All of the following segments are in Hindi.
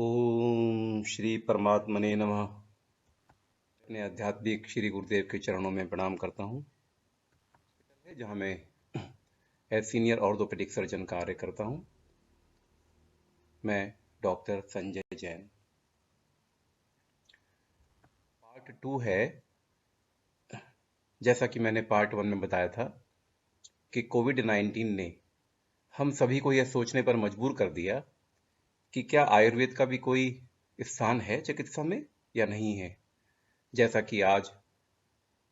ओम श्री परमात्मने नमः। अपने आध्यात्मिक श्री गुरुदेव के चरणों में प्रणाम करता हूँ, जहाँ मैं एज सीनियर ऑर्थोपेडिक सर्जन कार्य करता हूँ। मैं डॉक्टर संजय जैन। पार्ट 2 है, जैसा कि मैंने पार्ट 1 में बताया था कि कोविड-19 ने हम सभी को यह सोचने पर मजबूर कर दिया कि क्या आयुर्वेद का भी कोई स्थान है चिकित्सा में या नहीं है, जैसा कि आज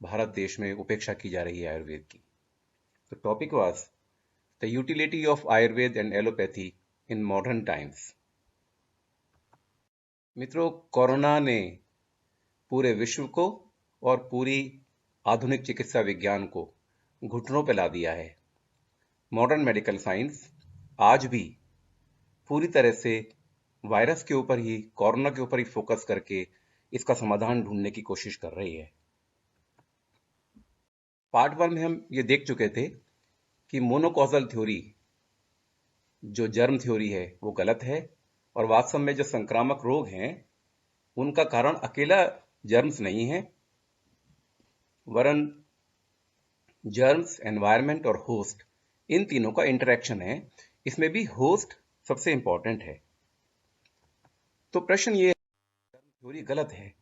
भारत देश में उपेक्षा की जा रही है आयुर्वेद की। The topic was the utility of Ayurveda and allopathy in modern times. मित्रों, कोरोना ने पूरे विश्व को और पूरी आधुनिक चिकित्सा विज्ञान को घुटनों पर ला दिया है। मॉडर्न मेडिकल साइंस आज भी पूरी तरह से वायरस के ऊपर ही, कोरोना के ऊपर ही फोकस करके इसका समाधान ढूंढने की कोशिश कर रही है। पार्ट 1 में हम ये देख चुके थे कि मोनोकॉजल थ्योरी, जो जर्म थ्योरी है, वो गलत है और वास्तव में जो संक्रामक रोग हैं उनका कारण अकेला जर्म्स नहीं है, वरन जर्म्स, एनवायरनमेंट और होस्ट, इन तीनों का इंटरेक्शन है। इसमें भी होस्ट सबसे इंपॉर्टेंट है। तो प्रश्न ये है, जर्म थ्योरी गलत है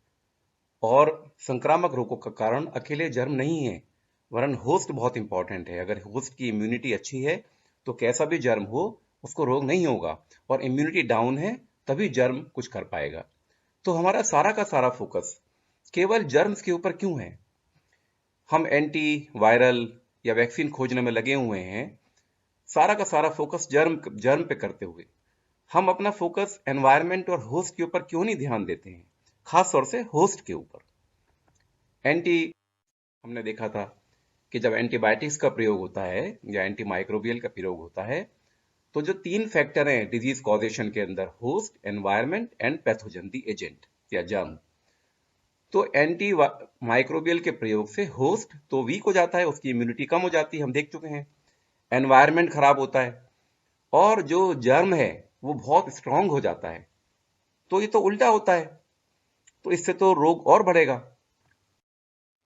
और संक्रामक रोगों का कारण अकेले जर्म नहीं है, वरन होस्ट बहुत इंपॉर्टेंट है। अगर होस्ट की इम्यूनिटी अच्छी है तो कैसा भी जर्म हो उसको रोग नहीं होगा, और इम्यूनिटी डाउन है तभी जर्म कुछ कर पाएगा। तो हमारा सारा का सारा फोकस केवल जर्म्स के ऊपर क्यों है? हम एंटी वायरल या वैक्सीन खोजने में लगे हुए हैं, सारा का सारा फोकस जर्म पे करते हुए हम अपना फोकस एनवायरनमेंट और होस्ट के ऊपर क्यों नहीं ध्यान देते हैं, खास तौर से होस्ट के ऊपर। हमने देखा था कि जब एंटीबायोटिक्स का प्रयोग होता है या एंटी माइक्रोबियल का प्रयोग होता है, तो जो 3 फैक्टर हैं डिजीज कॉजेशन के अंदर, host, environment and pathogen the agent या जर्म, तो एंटी माइक्रोबियल के प्रयोग से होस्ट तो वीक हो जाता है, उसकी इम्यूनिटी कम हो जाती है, हम देख चुके हैं। एनवायरनमेंट खराब होता है और जो जर्म है वो बहुत स्ट्रांग हो जाता है। तो ये तो उल्टा होता है, तो इससे तो रोग और बढ़ेगा।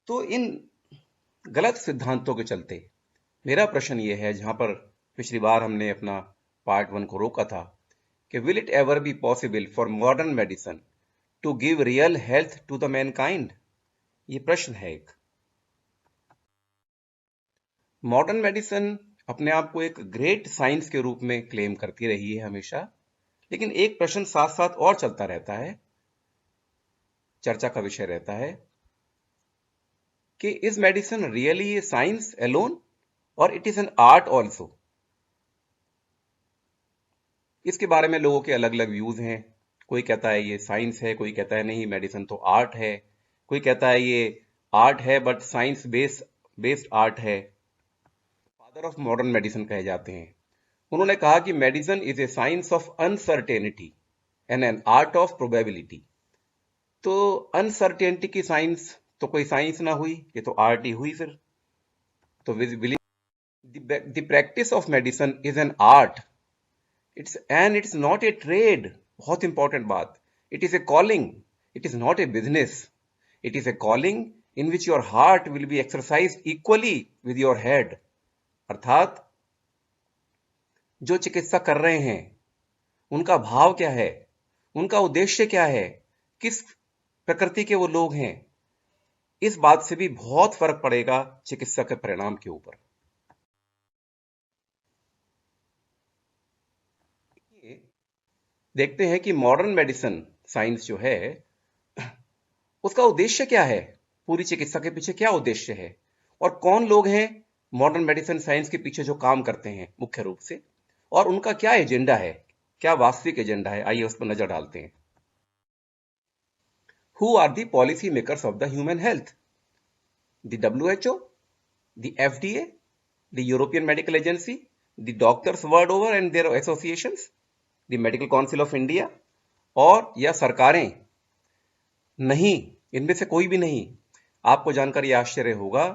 तो इन गलत सिद्धांतों के चलते मेरा प्रश्न ये है, जहां पर पिछली बार हमने अपना पार्ट 1 को रोका था, कि will it ever be possible for modern medicine to give real health to the mankind? ये प्रश्न है एक। मॉडर्न मेडिसिन अपने आप को एक ग्रेट साइंस के रूप में क्लेम करती रही है हमेशा, लेकिन एक प्रश्न साथ साथ और चलता रहता है, चर्चा का विषय रहता है कि is medicine really a science alone और it is an art also? इसके बारे में लोगों के अलग अलग व्यूज हैं। कोई कहता है ये साइंस है, कोई कहता है नहीं, मेडिसिन तो आर्ट है, कोई कहता है ये आर्ट है बट साइंस बेस्ड आर्ट है। फादर ऑफ मॉडर्न मेडिसिन कहे जाते हैं। उन्होंने कहा कि medicine is a science of uncertainty and an art of probability. तो अनसर्टेनिटी की साइंस तो कोई साइंस ना हुई, ये तो आर्ट ही हुई फिर। तो the practice of medicine is an art, it's not a trade. बहुत इंपॉर्टेंट बात, it is a calling, it is not a business, it is a calling in which your heart will be exercised equally with your head। अर्थात जो चिकित्सा कर रहे हैं उनका भाव क्या है, उनका उद्देश्य क्या है, किस प्रकृति के वो लोग हैं, इस बात से भी बहुत फर्क पड़ेगा चिकित्सा के परिणाम के ऊपर। देखते हैं कि मॉडर्न मेडिसिन साइंस जो है उसका उद्देश्य क्या है, पूरी चिकित्सा के पीछे क्या उद्देश्य है, और कौन लोग हैं मॉडर्न मेडिसिन साइंस के पीछे जो काम करते हैं मुख्य रूप से, और उनका क्या एजेंडा है, क्या वास्तविक एजेंडा है। आइए उस पर नजर डालते हैं। Who are the policy makers of the human health? The WHO, the FDA, the European Medical Agency, the doctors world over and their associations, the Medical Council of India, और या सरकारें? नहीं, इनमें से कोई भी नहीं। आपको जानकर यह आश्चर्य होगा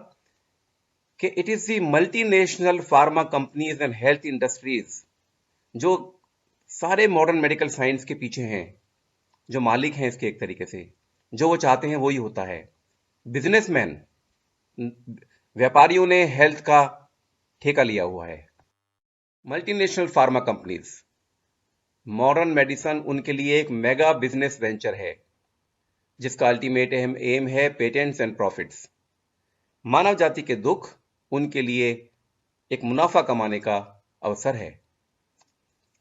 कि it is the multinational pharma companies and health industries जो सारे मॉडर्न मेडिकल साइंस के पीछे हैं। जो मालिक हैं इसके, एक तरीके से जो वो चाहते हैं वही होता है। बिजनेसमैन, व्यापारियों ने हेल्थ का ठेका लिया हुआ है। Multinational pharma companies, modern medicine उनके लिए एक मेगा बिजनेस वेंचर है जिसका अल्टीमेट एम है पेटेंट्स एंड प्रॉफिट्स। मानव जाति के दुख उनके लिए एक मुनाफा कमाने का अवसर है।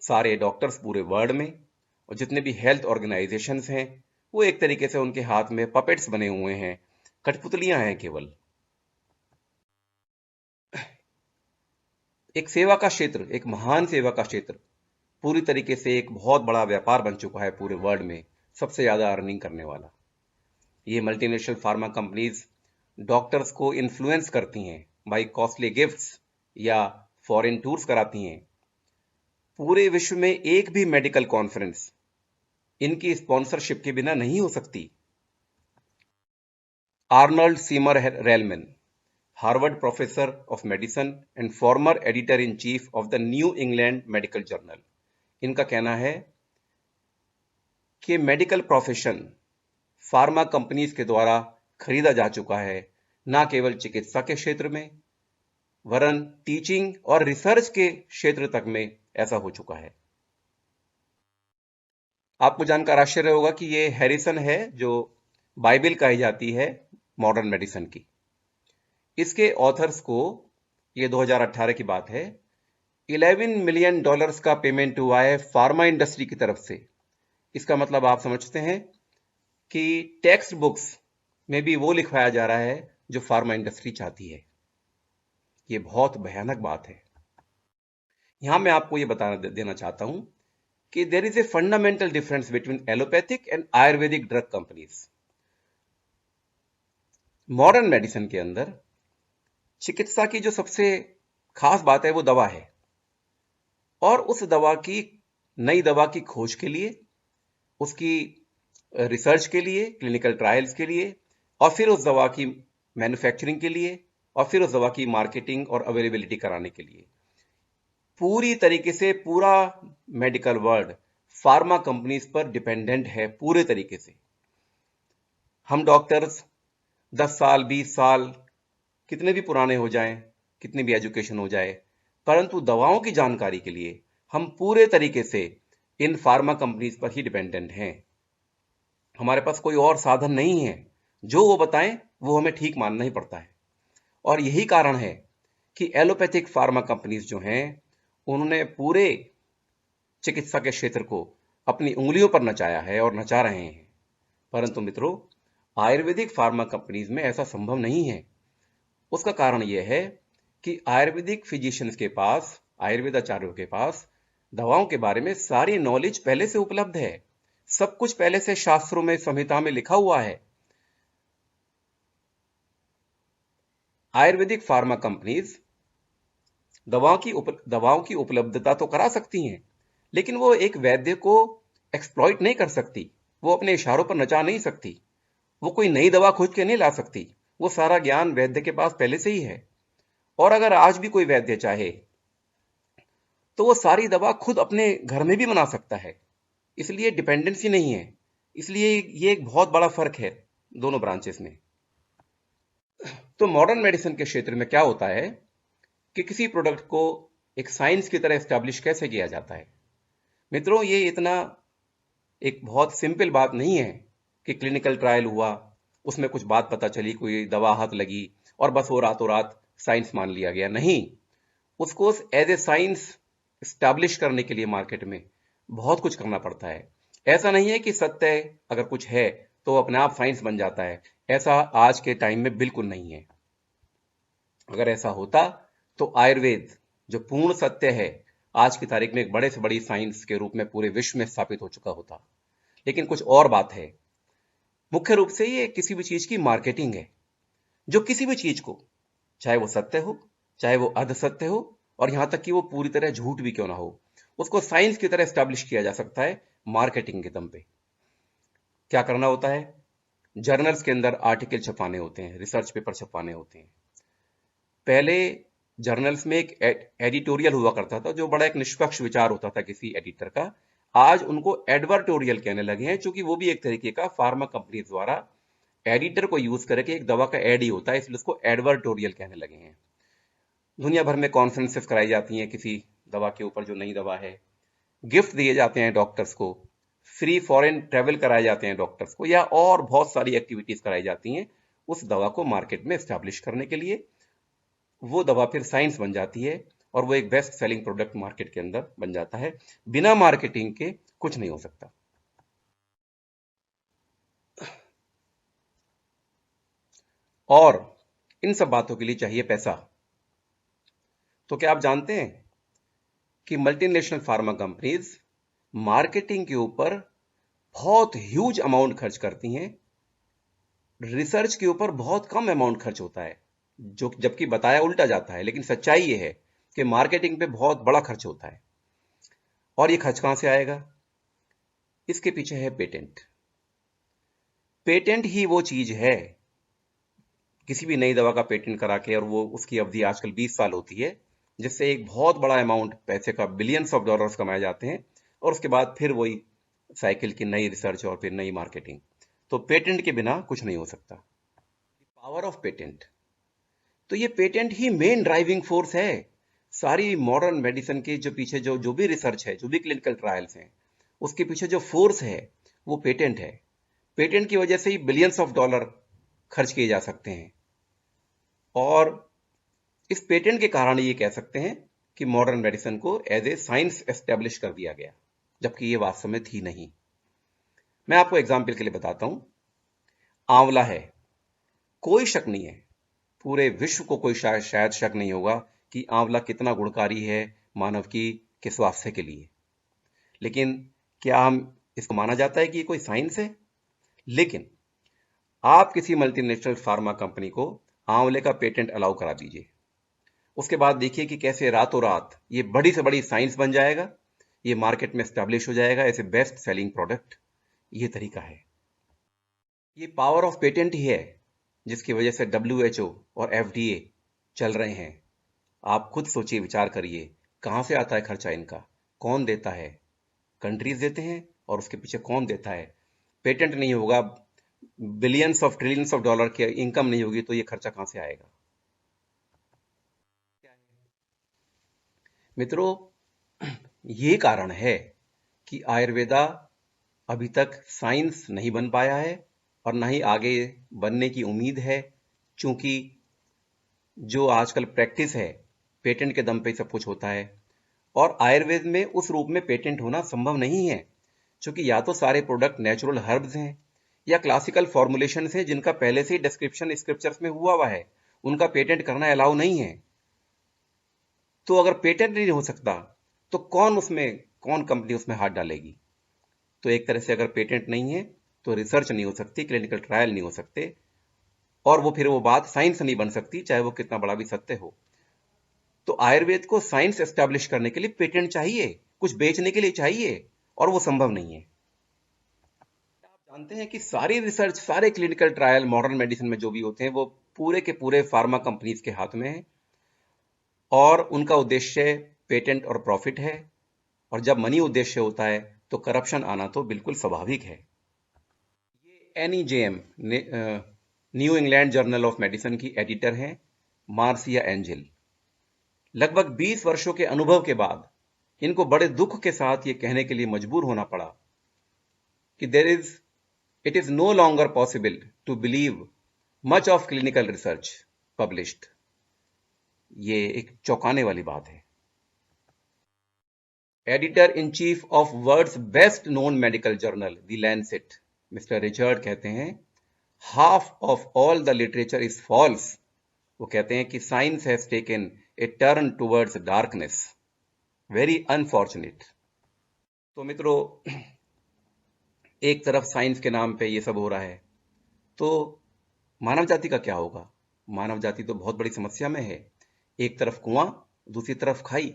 सारे डॉक्टर्स पूरे वर्ल्ड में और जितने भी हेल्थ ऑर्गेनाइजेशंस हैं वो एक तरीके से उनके हाथ में पपेट्स बने हुए हैं, कठपुतलियां हैं केवल। एक सेवा का क्षेत्र, एक महान सेवा का क्षेत्र पूरी तरीके से एक बहुत बड़ा व्यापार बन चुका है पूरे वर्ल्ड में, सबसे ज्यादा अर्निंग करने वाला। ये मल्टीनेशनल फार्मा कंपनीज डॉक्टर्स को इन्फ्लुएंस करती हैं बाई कॉस्टली गिफ्ट्स या फॉरेन टूर्स कराती हैं। पूरे विश्व में एक भी मेडिकल कॉन्फ्रेंस इनकी स्पॉन्सरशिप के बिना नहीं हो सकती। Arnold Seymour Relman, Harvard professor of medicine and former editor in chief of the New England medical journal, इनका कहना है कि मेडिकल प्रोफेशन फार्मा कंपनीज के द्वारा खरीदा जा चुका है, ना केवल चिकित्सा के क्षेत्र में वरन टीचिंग और रिसर्च के क्षेत्र तक में ऐसा हो चुका है। आपको जानकर आश्चर्य होगा कि ये हैरिसन है जो बाइबिल कही जाती है मॉडर्न मेडिसिन की। इसके ऑथर्स को, ये 2018 की बात है, $11 मिलियन का पेमेंट हुआ है फार्मा इंडस्ट्री की तरफ से। इसका मतलब आप समझते हैं कि टेक्स्ट बुक्स में भी वो लिखवाया जा रहा है जो फार्मा इंडस्ट्री चाहती है। ये बहुत भयानक बात है। यहां मैं आपको ये देना चाहता हूं कि there is a fundamental difference between allopathic and Ayurvedic drug companies. Modern medicine के अंदर चिकित्सा की जो सबसे खास बात है वो दवा है, और उस दवा की, नई दवा की खोज के लिए, उसकी रिसर्च के लिए, क्लिनिकल ट्रायल्स के लिए, और फिर उस दवा की मैन्युफैक्चरिंग के लिए, और फिर उस दवा की मार्केटिंग और अवेलेबिलिटी कराने के लिए पूरी तरीके से पूरा मेडिकल वर्ल्ड फार्मा कंपनीज पर डिपेंडेंट है पूरे तरीके से। हम डॉक्टर्स 10 साल 20 साल कितने भी पुराने हो जाएं, कितनी भी एजुकेशन हो जाए, परंतु दवाओं की जानकारी के लिए हम पूरे तरीके से इन फार्मा कंपनीज पर ही डिपेंडेंट हैं। हमारे पास कोई और साधन नहीं है, जो वो बताएं वो हमें ठीक मानना ही पड़ता है। और यही कारण है कि एलोपैथिक फार्मा कंपनीज जो हैं उन्होंने पूरे चिकित्सा के क्षेत्र को अपनी उंगलियों पर नचाया है और नचा रहे हैं। परंतु मित्रों, आयुर्वेदिक फार्मा कंपनीज में ऐसा संभव नहीं है। उसका कारण यह है कि आयुर्वेदिक फिजिशियंस के पास, आयुर्वेदाचार्यों के पास दवाओं के बारे में सारी नॉलेज पहले से उपलब्ध है। सब कुछ पहले से शास्त्रों में, संहिता में लिखा हुआ है। आयुर्वेदिक फार्मा कंपनीज दवाओं की उपलब्धता तो करा सकती हैं, लेकिन वो एक वैद्य को एक्सप्लॉइट नहीं कर सकती, वो अपने इशारों पर नचा नहीं सकती, वो कोई नई दवा खोज के नहीं ला सकती। वो सारा ज्ञान वैद्य के पास पहले से ही है। और अगर आज भी कोई वैद्य चाहे तो वो सारी दवा खुद अपने घर में भी बना सकता है, इसलिए डिपेंडेंसी नहीं है। इसलिए ये एक बहुत बड़ा फर्क है दोनों ब्रांचेस में। तो मॉडर्न मेडिसिन के क्षेत्र में क्या होता है कि किसी प्रोडक्ट को एक साइंस की तरह एस्टैब्लिश कैसे किया जाता है। मित्रों, ये इतना एक बहुत सिंपल बात नहीं है कि क्लिनिकल ट्रायल हुआ, उसमें कुछ बात पता चली, कोई दवा हाथ लगी और बस वो रातों रात साइंस मान लिया गया। नहीं, उसको एज ए साइंस एस्टैब्लिश करने के लिए मार्केट में बहुत कुछ करना पड़ता है। ऐसा नहीं है कि सत्य अगर कुछ है तो अपने आप साइंस बन जाता है। ऐसा आज के टाइम में बिल्कुल नहीं है। अगर ऐसा होता तो आयुर्वेद, जो पूर्ण सत्य है, आज की तारीख में एक बड़े से बड़ी साइंस के रूप में पूरे विश्व में स्थापित हो चुका होता। लेकिन कुछ और बात है। मुख्य रूप से ये किसी भी चीज की मार्केटिंग है, जो किसी भी चीज को, चाहे वो सत्य हो, चाहे वो अर्ध सत्य हो, और यहां तक कि वो पूरी तरह झूठ भी क्यों ना हो, उसको साइंस की तरह एस्टैब्लिश किया जा सकता है मार्केटिंग के दम पे। क्या करना होता है? जर्नल्स के अंदर आर्टिकल छपवाने होते हैं, रिसर्च पेपर छपवाने होते हैं। पहले जर्नल्स में एक एडिटोरियल हुआ करता था, जो बड़ा एक निष्पक्ष विचार होता था किसी एडिटर का। आज उनको एडवर्टोरियल कहने लगे हैं, क्योंकि वो भी एक तरीके का फार्मा कंपनी द्वारा एडिटर को यूज करके एक दवा का एड ही होता है, इसलिए उसको एडवर्टोरियल कहने लगे हैं। दुनिया भर में कॉन्फ्रेंसेस कराई जाती हैं किसी दवा के ऊपर जो नई दवा है, गिफ्ट दिए जाते हैं डॉक्टर्स को, फ्री फॉरेन ट्रेवल कराए जाते हैं डॉक्टर्स को, या और बहुत सारी एक्टिविटीज कराई जाती हैं उस दवा को मार्केट में एस्टैब्लिश करने के लिए। वो दवा फिर साइंस बन जाती है और वो एक बेस्ट सेलिंग प्रोडक्ट मार्केट के अंदर बन जाता है। बिना मार्केटिंग के कुछ नहीं हो सकता। और इन सब बातों के लिए चाहिए पैसा। तो क्या आप जानते हैं कि मल्टीनेशनल फार्मा कंपनीज मार्केटिंग के ऊपर बहुत ह्यूज अमाउंट खर्च करती हैं, रिसर्च के ऊपर बहुत कम अमाउंट खर्च होता है, जो जबकि बताया उल्टा जाता है। लेकिन सच्चाई ये है कि मार्केटिंग पे बहुत बड़ा खर्च होता है। और ये खर्च कहां से आएगा? इसके पीछे है पेटेंट। पेटेंट ही वो चीज है, किसी भी नई दवा का पेटेंट करा के, और वो उसकी अवधि आजकल 20 साल होती है, जिससे एक बहुत बड़ा अमाउंट पैसे का, बिलियंस ऑफ डॉलर्स कमाए जाते हैं, और उसके बाद फिर वही साइकिल की नई रिसर्च और फिर नई मार्केटिंग। तो पेटेंट के बिना कुछ नहीं हो सकता। पावर ऑफ पेटेंट, तो ये पेटेंट ही मेन ड्राइविंग फोर्स है। सारी मॉडर्न मेडिसिन के जो पीछे जो भी रिसर्च है, जो भी क्लिनिकल ट्रायल्स हैं, उसके पीछे जो फोर्स है वो पेटेंट है। पेटेंट की वजह से ही बिलियंस ऑफ डॉलर खर्च किए जा सकते हैं। और इस पेटेंट के कारण ये कह सकते हैं कि मॉडर्न मेडिसिन को एज ए साइंस एस्टेब्लिश कर दिया गया, जबकि ये वास्तव में थी नहीं। मैं आपको एग्जाम्पल के लिए बताता हूं। आंवला है, कोई शक नहीं है, पूरे विश्व को कोई शायद शक नहीं होगा कि आंवला कितना गुणकारी है मानव की के स्वास्थ्य के लिए। लेकिन क्या हम इसको माना जाता है कि ये कोई साइंस है? लेकिन आप किसी मल्टीनेशनल फार्मा कंपनी को आंवले का पेटेंट अलाउ करा दीजिए, उसके बाद देखिए कि कैसे रातों रात ये बड़ी से बड़ी साइंस बन जाएगा, ये मार्केट में एस्टैब्लिश हो जाएगा as a best selling product. ये तरीका है, ये पावर ऑफ पेटेंट ही है जिसकी वजह से WHO और FDA चल रहे हैं। आप खुद सोचिए, विचार करिए, कहां से आता है खर्चा इनका? कौन देता है? कंट्रीज देते हैं, और उसके पीछे कौन देता है? पेटेंट नहीं होगा, billions of trillions of dollar की इनकम नहीं होगी, तो ये खर्चा कहां से आएगा? मित्रों, ये कारण है कि आयुर्वेदा अभी तक साइंस नहीं बन पाया है, और ना ही आगे बनने की उम्मीद है, क्योंकि जो आजकल प्रैक्टिस है, पेटेंट के दम पे सब कुछ होता है। और आयुर्वेद में उस रूप में पेटेंट होना संभव नहीं है, क्योंकि या तो सारे प्रोडक्ट नेचुरल हर्ब्स हैं, या क्लासिकल फॉर्मुलेशन हैं जिनका पहले से ही डिस्क्रिप्शन स्क्रिप्चर्स में हुआ है, उनका पेटेंट करना अलाउ नहीं है। तो अगर पेटेंट नहीं हो सकता तो कौन कंपनी उसमें हाथ डालेगी? तो एक तरह से अगर पेटेंट नहीं है तो रिसर्च नहीं हो सकती, क्लिनिकल ट्रायल नहीं हो सकते, और फिर वो बात साइंस नहीं बन सकती, चाहे वो कितना बड़ा भी सत्य हो। तो आयुर्वेद को साइंस एस्टैब्लिश करने के लिए पेटेंट चाहिए, कुछ बेचने के लिए चाहिए, और वो संभव नहीं है। आप जानते हैं कि सारी रिसर्च, सारे क्लिनिकल ट्रायल मॉडर्न मेडिसिन में जो भी होते हैं, वो पूरे के पूरे फार्मा कंपनीज के हाथ में है, और उनका उद्देश्य पेटेंट और प्रॉफिट है। और जब मनी उद्देश्य होता है तो करप्शन आना तो बिल्कुल स्वाभाविक है। ये NEJM, new England journal of medicine की एडिटर हैं मार्सिया एंजिल। लगभग 20 वर्षों के अनुभव के बाद इनको बड़े दुख के साथ ये कहने के लिए मजबूर होना पड़ा कि it is no longer possible to believe much of clinical research published. ये एक चौंकाने वाली बात है। Editor in chief of world's best known medical journal the Lancet, mister Richard कहते हैं, half of all the literature is false. वो कहते हैं कि science has taken a turn towards darkness, very unfortunate. तो मित्रों, एक तरफ साइंस के नाम पे ये सब हो रहा है, तो मानव जाति का क्या होगा? मानव जाति तो बहुत बड़ी समस्या में है। एक तरफ कुआं, दूसरी तरफ खाई।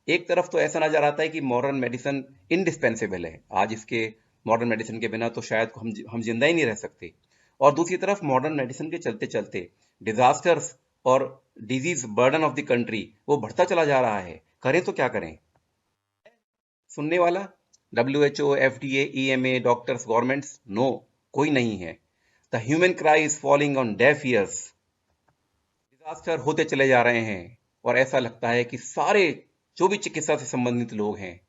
एक तरफ तो ऐसा नजर आता है कि मॉडर्न मेडिसिन इंडिस्पेंसेबल है, आज इसके मॉडर्न मेडिसिन के बिना तो शायद हम जिंदा ही नहीं रह सकते। और दूसरी तरफ मॉडर्न मेडिसिन के चलते चलते डिजास्टर्स और disease burden of the country वो बढ़ता चला जा रहा है। करें तो क्या करें? सुनने वाला WHO, FDA, EMA, doctors, governments? No, कोई नहीं है। The human cry is falling on deaf ears. Disaster होते चले जा रहे हैं और ऐसा लगता है कि सारे जो भी चिकित्सा से संबंधित लोग हैं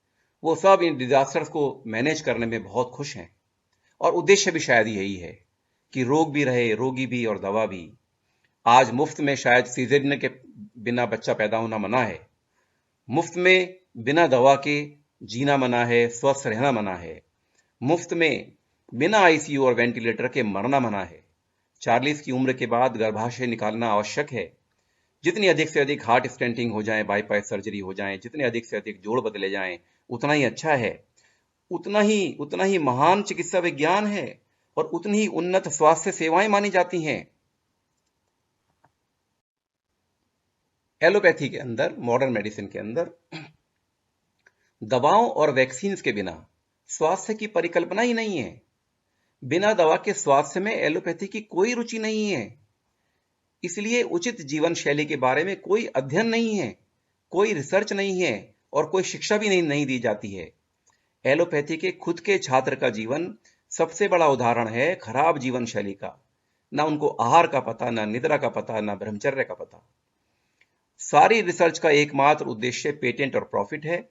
वो सब इन डिजास्टर्स को मैनेज करने में बहुत खुश हैं। और उद्देश्य भी शायद यही है कि रोग भी रहे, रोगी भी और दवा भी। आज मुफ्त में शायद सीजरियन के बिना बच्चा पैदा होना मना है, मुफ्त में बिना दवा के जीना मना है, स्वस्थ रहना मना है, मुफ्त में बिना आईसीयू और वेंटिलेटर के मरना मना है। 40 की उम्र के बाद गर्भाशय निकालना आवश्यक है। जितनी अधिक से अधिक हार्ट स्टेंटिंग हो जाए, बाईपास सर्जरी हो जाए, जितने अधिक से अधिक जोड़ बदले जाएं, उतना ही अच्छा है। उतना ही महान चिकित्सा विज्ञान है और उतनी ही उन्नत स्वास्थ्य सेवाएं मानी जाती हैं। एलोपैथी के अंदर, मॉडर्न मेडिसिन के अंदर दवाओं और वैक्सीन के बिना स्वास्थ्य की परिकल्पना ही नहीं है। बिना दवा के स्वास्थ्य में एलोपैथी की कोई रुचि नहीं है। इसलिए उचित जीवन शैली के बारे में कोई अध्ययन नहीं है, कोई रिसर्च नहीं है और कोई शिक्षा भी नहीं दी जाती है। एलोपैथी के खुद के छात्र का जीवन सबसे बड़ा उदाहरण है खराब जीवन शैली का। ना उनको आहार का पता, ना निद्रा का पता, ना ब्रह्मचर्य का पता। सारी रिसर्च का एकमात्र उद्देश्य पेटेंट और प्रॉफिट है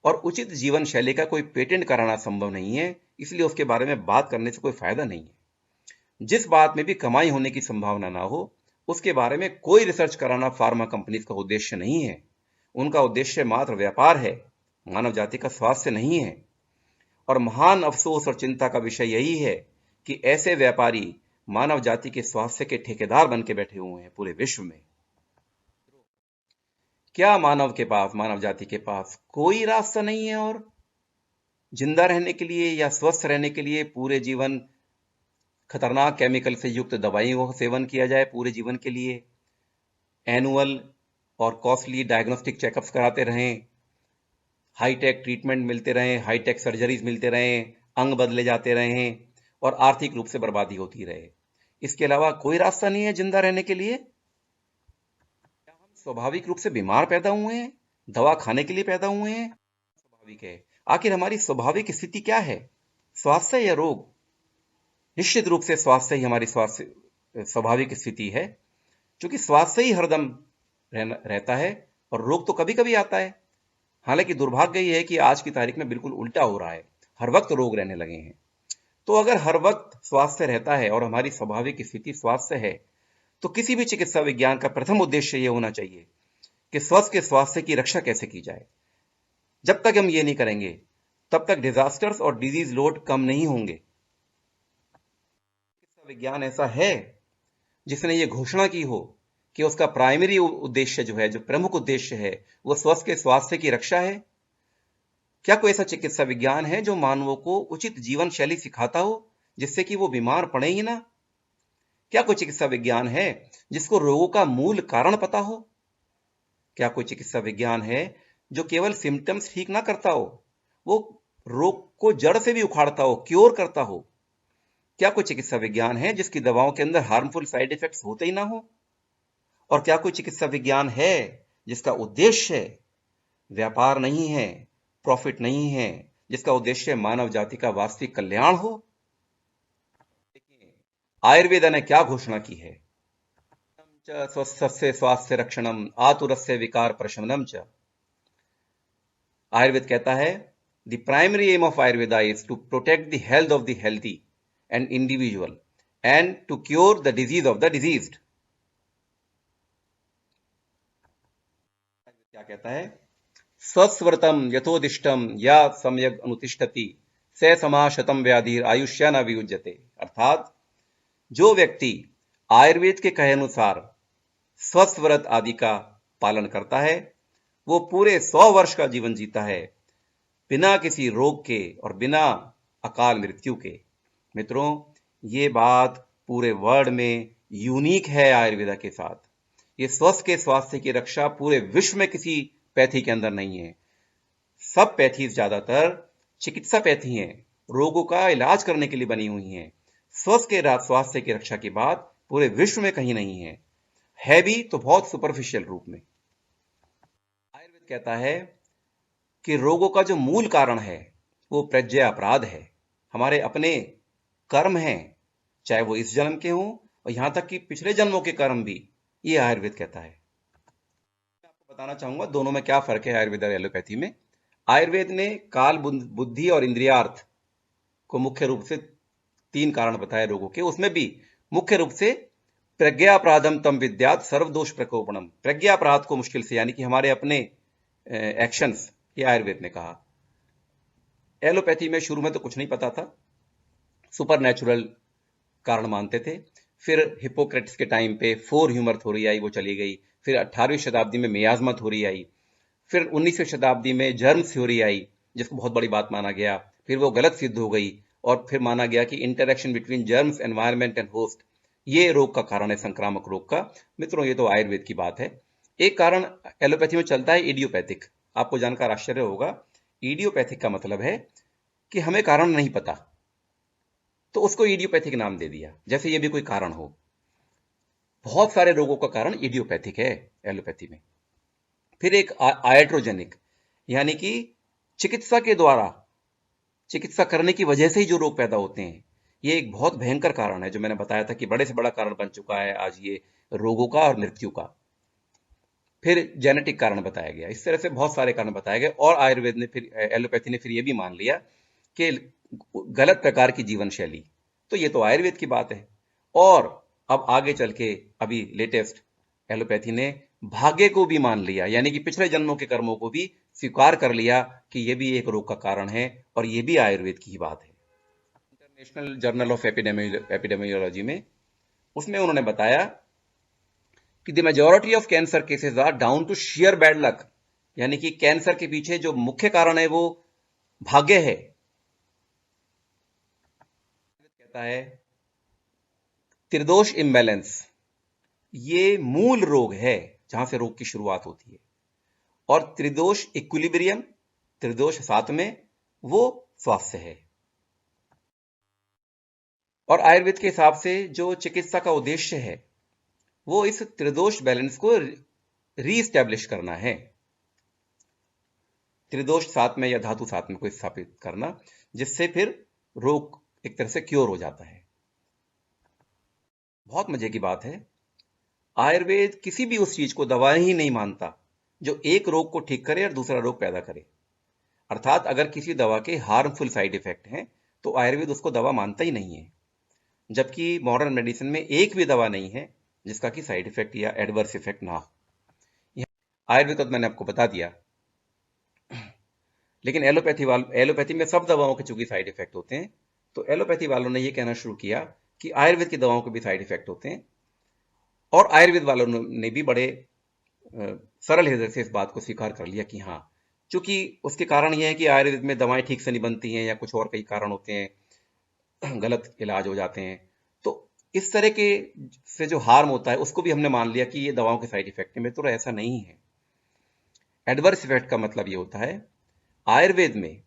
और उचित जीवन शैली का कोई पेटेंट कराना संभव नहीं है, इसलिए उसके बारे में बात करने से कोई फायदा नहीं है। जिस बात में भी कमाई होने की संभावना ना हो उसके बारे में कोई रिसर्च कराना फार्मा कंपनीज का उद्देश्य नहीं है। उनका उद्देश्य मात्र व्यापार है, मानव जाति का स्वास्थ्य नहीं है। और महान अफसोस और चिंता का विषय यही है कि ऐसे व्यापारी मानव जाति के स्वास्थ्य के ठेकेदार बन के बैठे हुए हैं पूरे विश्व में। क्या मानव के पास, मानव जाति के पास कोई रास्ता नहीं है और जिंदा रहने के लिए या स्वस्थ रहने के लिए पूरे जीवन खतरनाक केमिकल से युक्त दवाइयों का सेवन किया जाए पूरे जीवन के लिए, एनुअल और कॉस्टली डायग्नोस्टिक चेकअप्स कराते रहें, हाईटेक ट्रीटमेंट मिलते रहें, हाईटेक सर्जरीज मिलते रहें, अंग बदले जाते रहें और आर्थिक रूप से बर्बादी होती रहे? इसके अलावा कोई रास्ता नहीं है जिंदा रहने के लिए? क्या हम स्वाभाविक रूप से बीमार पैदा हुए हैं, दवा खाने के लिए पैदा हुए हैं? स्वाभाविक है। आखिर हमारी स्वाभाविक स्थिति क्या है, स्वास्थ्य या रोग? निश्चित रूप से स्वास्थ्य ही हमारी स्वास्थ्य स्वाभाविक स्थिति है, क्योंकि स्वास्थ्य ही हरदम रहता है और रोग तो कभी कभी आता है। हालांकि दुर्भाग्य यह है कि आज की तारीख में बिल्कुल उल्टा हो रहा है, हर वक्त रोग रहने लगे हैं। तो अगर हर वक्त स्वास्थ्य रहता है और हमारी स्वाभाविक स्थिति स्वास्थ्य है, तो किसी भी चिकित्सा विज्ञान का प्रथम उद्देश्य यह होना चाहिए कि स्वस्थ के स्वास्थ्य की रक्षा कैसे की जाए। जब तक हम ये नहीं करेंगे तब तक डिजास्टर्स और डिजीज लोड कम नहीं होंगे। चिकित्सा विज्ञान ऐसा है जिसने ये घोषणा की हो कि उसका प्राइमरी उद्देश्य जो है, जो प्रमुख उद्देश्य है, वो स्वस्थ के स्वास्थ्य की रक्षा है? क्या कोई ऐसा चिकित्सा विज्ञान है जो मानवों को उचित जीवन शैली सिखाता हो जिससे कि वो बीमार पड़े ही ना? क्या कोई चिकित्सा विज्ञान है जिसको रोगों का मूल कारण पता हो? क्या कोई चिकित्सा विज्ञान है जो केवल सिम्टम्स ठीक ना करता हो, वो रोग को जड़ से भी उखाड़ता हो, क्योर करता हो? क्या कोई चिकित्सा विज्ञान है जिसकी दवाओं के अंदर हार्मफुल साइड इफेक्ट्स होते ही ना हो? और क्या कोई चिकित्सा विज्ञान है जिसका उद्देश्य व्यापार नहीं है, प्रॉफिट नहीं है, जिसका उद्देश्य मानव जाति का वास्तविक कल्याण हो? देखिए, आयुर्वेद ने क्या घोषणा की है, स्वस्थस्य स्वास्थ्य रक्षणम आतुरस्य विकार प्रशमनम च। आयुर्वेद कहता है the primary aim of Ayurveda is to protect the health of the healthy and individual and to cure the disease of the diseased. क्या कहता है? स्वस्व्रतम यथोदिष्टम या सम्यक अनुतिष्ठति स समाशतम व्याधिर आयुष्या न वियुज्यते। अर्थात जो व्यक्ति आयुर्वेद के कहे अनुसार स्वस्थ व्रत आदि का पालन करता है वो पूरे 100 वर्ष का जीवन जीता है बिना किसी रोग के और बिना अकाल मृत्यु के। मित्रों, ये बात पूरे वर्ल्ड में यूनिक है आयुर्वेदा के साथ। ये स्वस्थ के स्वास्थ्य की रक्षा पूरे विश्व में किसी पैथी के अंदर नहीं है। सब पैथीज ज्यादातर चिकित्सा पैथी हैं, रोगों का इलाज करने के लिए बनी हुई हैं। स्वस्थ के स्वास्थ्य की रक्षा की बात पूरे विश्व में कहीं नहीं है भी तो बहुत सुपरफिशियल रूप में। आयुर्वेद कहता है कि रोगों का जो मूल कारण है वो प्रज्ञा अपराध है, हमारे अपने कर्म हैं, चाहे वो इस जन्म के हों और यहां तक कि पिछले जन्मों के कर्म भी, ये आयुर्वेद कहता है। आपको बताना चाहूंगा दोनों में क्या फर्क है, आयुर्वेद और एलोपैथी में। आयुर्वेद ने काल, बुद्धि और इंद्रियार्थ को मुख्य रूप से तीन कारण बताए रोगों के, उसमें भी मुख्य रूप से प्रज्ञा अपराधम तम विद्यात सर्वदोष प्रकोपणम, प्रज्ञा अपराध को मुश्किल से, यानी कि हमारे अपने एक्शंस, ये आयुर्वेद ने कहा। एलोपैथी में शुरू में तो कुछ नहीं पता था, सुपर नेचुरल कारण मानते थे। फिर हिपोक्रेट्स के टाइम पे फोर ह्यूमर थ्योरी आई, वो चली गई। फिर 18वीं शताब्दी में मियाज्मा थ्योरी आई। फिर 19वीं शताब्दी में जर्म थ्योरी आई, जिसको बहुत बड़ी बात माना गया। फिर वो गलत सिद्ध हो गई और फिर माना गया कि interaction between germs, environment and host, ये रोग का कारण है, संक्रामक रोग का। मित्रों, ये तो आयुर्वेद की बात है। एक कारण एलोपैथी में चलता है इडियोपैथिक। आपको जानकर आश्चर्य होगा, इडियोपैथिक का मतलब है कि हमें कारण नहीं पता, तो उसको इडियोपैथिक नाम दे दिया, जैसे ये भी कोई कारण हो। बहुत सारे रोगों का कारण इडियोपैथिक है एलोपैथी में। फिर एक आयट्रोजेनिक, यानी कि चिकित्सा के द्वारा, चिकित्सा करने की वजह से ही जो रोग पैदा होते हैं, ये एक बहुत भयंकर कारण है, जो मैंने बताया था कि बड़े से बड़ा कारण बन चुका है आज ये रोगों का और मृत्यु का। फिर जेनेटिक कारण बताया गया। इस तरह से बहुत सारे कारण बताए गए और आयुर्वेद ने फिर, एलोपैथी ने फिर ये भी मान लिया कि गलत प्रकार की जीवन शैली, तो ये तो आयुर्वेद की बात है। और अब आगे चल के अभी लेटेस्ट एलोपैथी ने भाग्य को भी मान लिया, यानी कि पिछले जन्मों के कर्मों को भी स्वीकार कर लिया कि ये भी एक रोग का कारण है और ये भी आयुर्वेद की ही बात है। इंटरनेशनल जर्नल ऑफ एपिडेमियोलॉजी में, उसमें उन्होंने बताया कि the majority of cancer cases are down to sheer bad luck, यानी कि कैंसर के पीछे जो मुख्य कारण है वो भाग्य है। कहता है त्रिदोष इम्बैलेंस, ये मूल रोग है जहां से रोग की शुरुआत होती है। और त्रिदोष इक्विलिब्रियम, त्रिदोष साथ में, वो स्वास्थ्य है। और आयुर्वेद के हिसाब से जो चिकित्सा का उद्देश्य है वो इस त्रिदोष बैलेंस को रीस्टैब्लिश करना है, त्रिदोष साथ में या धातु साथ में को स्थापित करना, जिससे फिर रोग एक तरह से क्योर हो जाता है। बहुत मजे की बात है, आयुर्वेद किसी भी उस चीज को दवा ही नहीं मानता जो एक रोग को ठीक करे और दूसरा रोग पैदा करे। अर्थात अगर किसी दवा के हार्मफुल साइड इफेक्ट हैं तो आयुर्वेद उसको दवा मानता ही नहीं है। जबकि मॉडर्न मेडिसिन में एक भी दवा नहीं है जिसका कि साइड इफेक्ट या एडवर्स इफेक्ट ना हो। आयुर्वेद तो मैंने आपको बता दिया, लेकिन एलोपैथी में सब दवाओं के चूंकि साइड इफेक्ट होते हैं, तो एलोपैथी वालों ने यह कहना शुरू किया कि आयुर्वेद की दवाओं के भी साइड इफेक्ट होते हैं। और आयुर्वेद वालों ने भी बड़े सरल हृदय से इस बात को स्वीकार कर लिया कि हाँ, चूंकि उसके कारण यह है कि आयुर्वेद में दवाएं ठीक से नहीं बनती हैं या कुछ और कई कारण होते हैं, गलत इलाज हो जाते हैं, तो इस तरह के से जो हार्म होता है उसको भी हमने मान लिया कि ये दवाओं के साइड इफेक्ट है। तो ऐसा नहीं है। एडवर्स इफेक्ट का मतलब ये होता है, आयुर्वेद में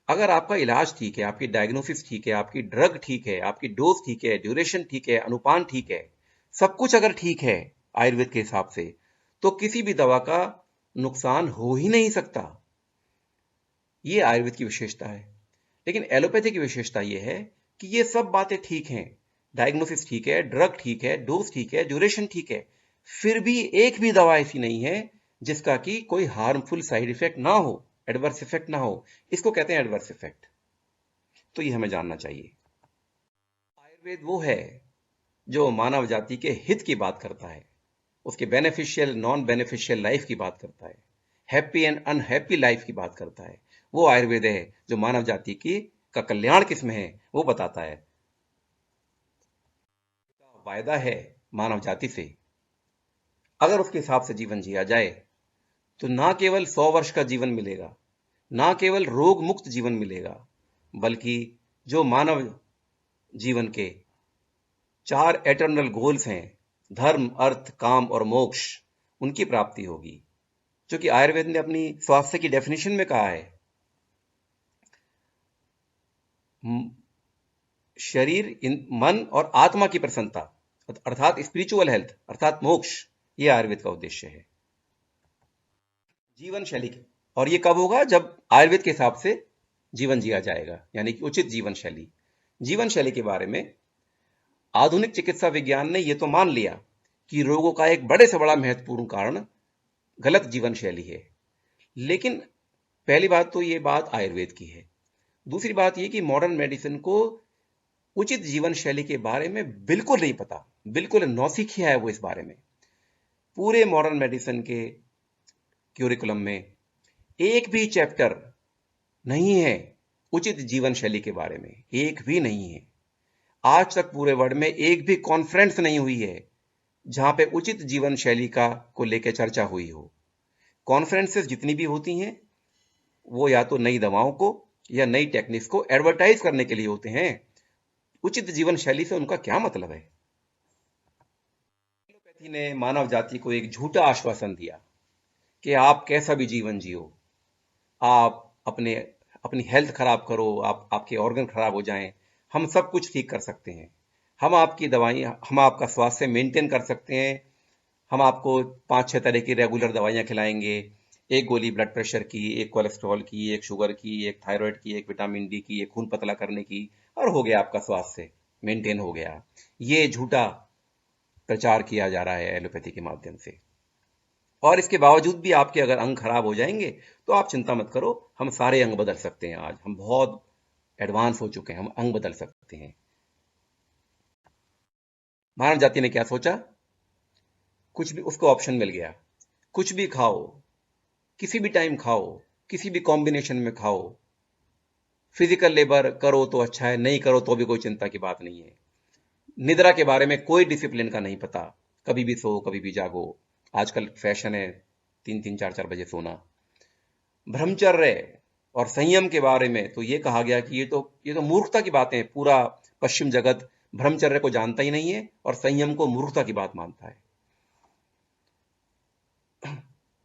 अगर आपका इलाज ठीक है, आपकी डायग्नोसिस ठीक है, आपकी ड्रग ठीक है, आपकी डोज ठीक है, ड्यूरेशन ठीक है, अनुपान ठीक है, सब कुछ अगर ठीक है आयुर्वेद के हिसाब से, तो किसी भी दवा का नुकसान हो ही नहीं सकता। ये आयुर्वेद की विशेषता है। लेकिन एलोपैथी की विशेषता यह है कि ये सब बातें ठीक हैं, डायग्नोसिस ठीक है, ड्रग ठीक है, डोज ठीक है, ड्यूरेशन ठीक है, फिर भी एक भी दवा ऐसी नहीं है जिसका कि कोई हार्मफुल साइड इफेक्ट ना हो, एडवर्स इफेक्ट ना हो। इसको कहते हैं एडवर्स इफेक्ट। तो ये हमें जानना चाहिए। आयुर्वेद वो है जो मानव जाति के हित की बात करता है, उसके बेनिफिशियल नॉन बेनिफिशियल लाइफ की बात करता है, हैप्पी एंड अनहैप्पी लाइफ की बात करता है। वो आयुर्वेद है जो मानव जाति की का कल्याण किसमें है वो बताता है। वायदा है मानव जाति से, अगर उसके हिसाब से जीवन जिया जाए तो ना केवल 100 वर्ष का जीवन मिलेगा, ना केवल रोग मुक्त जीवन मिलेगा, बल्कि जो मानव जीवन के 4 एटर्नल गोल्स हैं, धर्म, अर्थ, काम और मोक्ष, उनकी प्राप्ति होगी। जो कि आयुर्वेद ने अपनी स्वास्थ्य की डेफिनेशन में कहा है, शरीर, मन और आत्मा की प्रसन्नता, अर्थात स्पिरिचुअल हेल्थ, अर्थात मोक्ष, यह आयुर्वेद का उद्देश्य है। जीवन शैली, और ये कब होगा? जब आयुर्वेद के हिसाब से जीवन जिया जाएगा, यानी कि उचित जीवन शैली। जीवन शैली के बारे में आधुनिक चिकित्सा विज्ञान ने यह तो मान लिया कि रोगों का एक बड़े से बड़ा महत्वपूर्ण कारण गलत जीवन शैली है। लेकिन पहली बात तो ये बात आयुर्वेद की है। दूसरी बात ये कि मॉडर्न मेडिसिन को उचित जीवन शैली के बारे में बिल्कुल नहीं पता, बिल्कुल नौसिखिया है वो इस बारे में। पूरे मॉडर्न मेडिसिन के क्यूरिकुलम में एक भी चैप्टर नहीं है उचित जीवन शैली के बारे में, एक भी नहीं है। आज तक पूरे वर्ल्ड में एक भी कॉन्फ्रेंस नहीं हुई है जहां पे उचित जीवन शैली का को लेकर चर्चा हुई हो। कॉन्फ्रेंसेस जितनी भी होती हैं वो या तो नई दवाओं को या नई टेक्निक्स को एडवर्टाइज करने के लिए होते हैं। उचित जीवन शैली से उनका क्या मतलब है? एलोपैथी ने मानव जाति को एक झूठा आश्वासन दिया कि आप कैसा भी जीवन जियो, आप अपनी हेल्थ खराब करो, आपके ऑर्गन खराब हो जाएं, हम सब कुछ ठीक कर सकते हैं। हम आपका स्वास्थ्य मेंटेन कर सकते हैं। हम आपको 5-6 तरह की रेगुलर दवाइयां खिलाएंगे, एक गोली ब्लड प्रेशर की, एक कोलेस्ट्रॉल की, एक शुगर की, एक थायराइड की, एक विटामिन डी की, एक खून पतला करने की, और हो गया आपका स्वास्थ्य मेंटेन हो गया। ये झूठा प्रचार किया जा रहा है एलोपैथी के माध्यम से। और इसके बावजूद भी आपके अगर अंग खराब हो जाएंगे तो आप चिंता मत करो, हम सारे अंग बदल सकते हैं। आज हम बहुत एडवांस हो चुके हैं, हम अंग बदल सकते हैं। मानव जाति ने क्या सोचा? कुछ भी उसको ऑप्शन मिल गया, कुछ भी खाओ, किसी भी टाइम खाओ, किसी भी कॉम्बिनेशन में खाओ, फिजिकल लेबर करो तो अच्छा है, नहीं करो तो भी कोई चिंता की बात नहीं है। निद्रा के बारे में कोई डिसिप्लिन का नहीं पता, कभी भी सो कभी भी जागो। आजकल फैशन है 3-3, 4-4 बजे सोना। ब्रह्मचर्य और संयम के बारे में तो ये कहा गया कि ये तो मूर्खता की बातें हैं। पूरा पश्चिम जगत ब्रह्मचर्य को जानता ही नहीं है और संयम को मूर्खता की बात मानता है।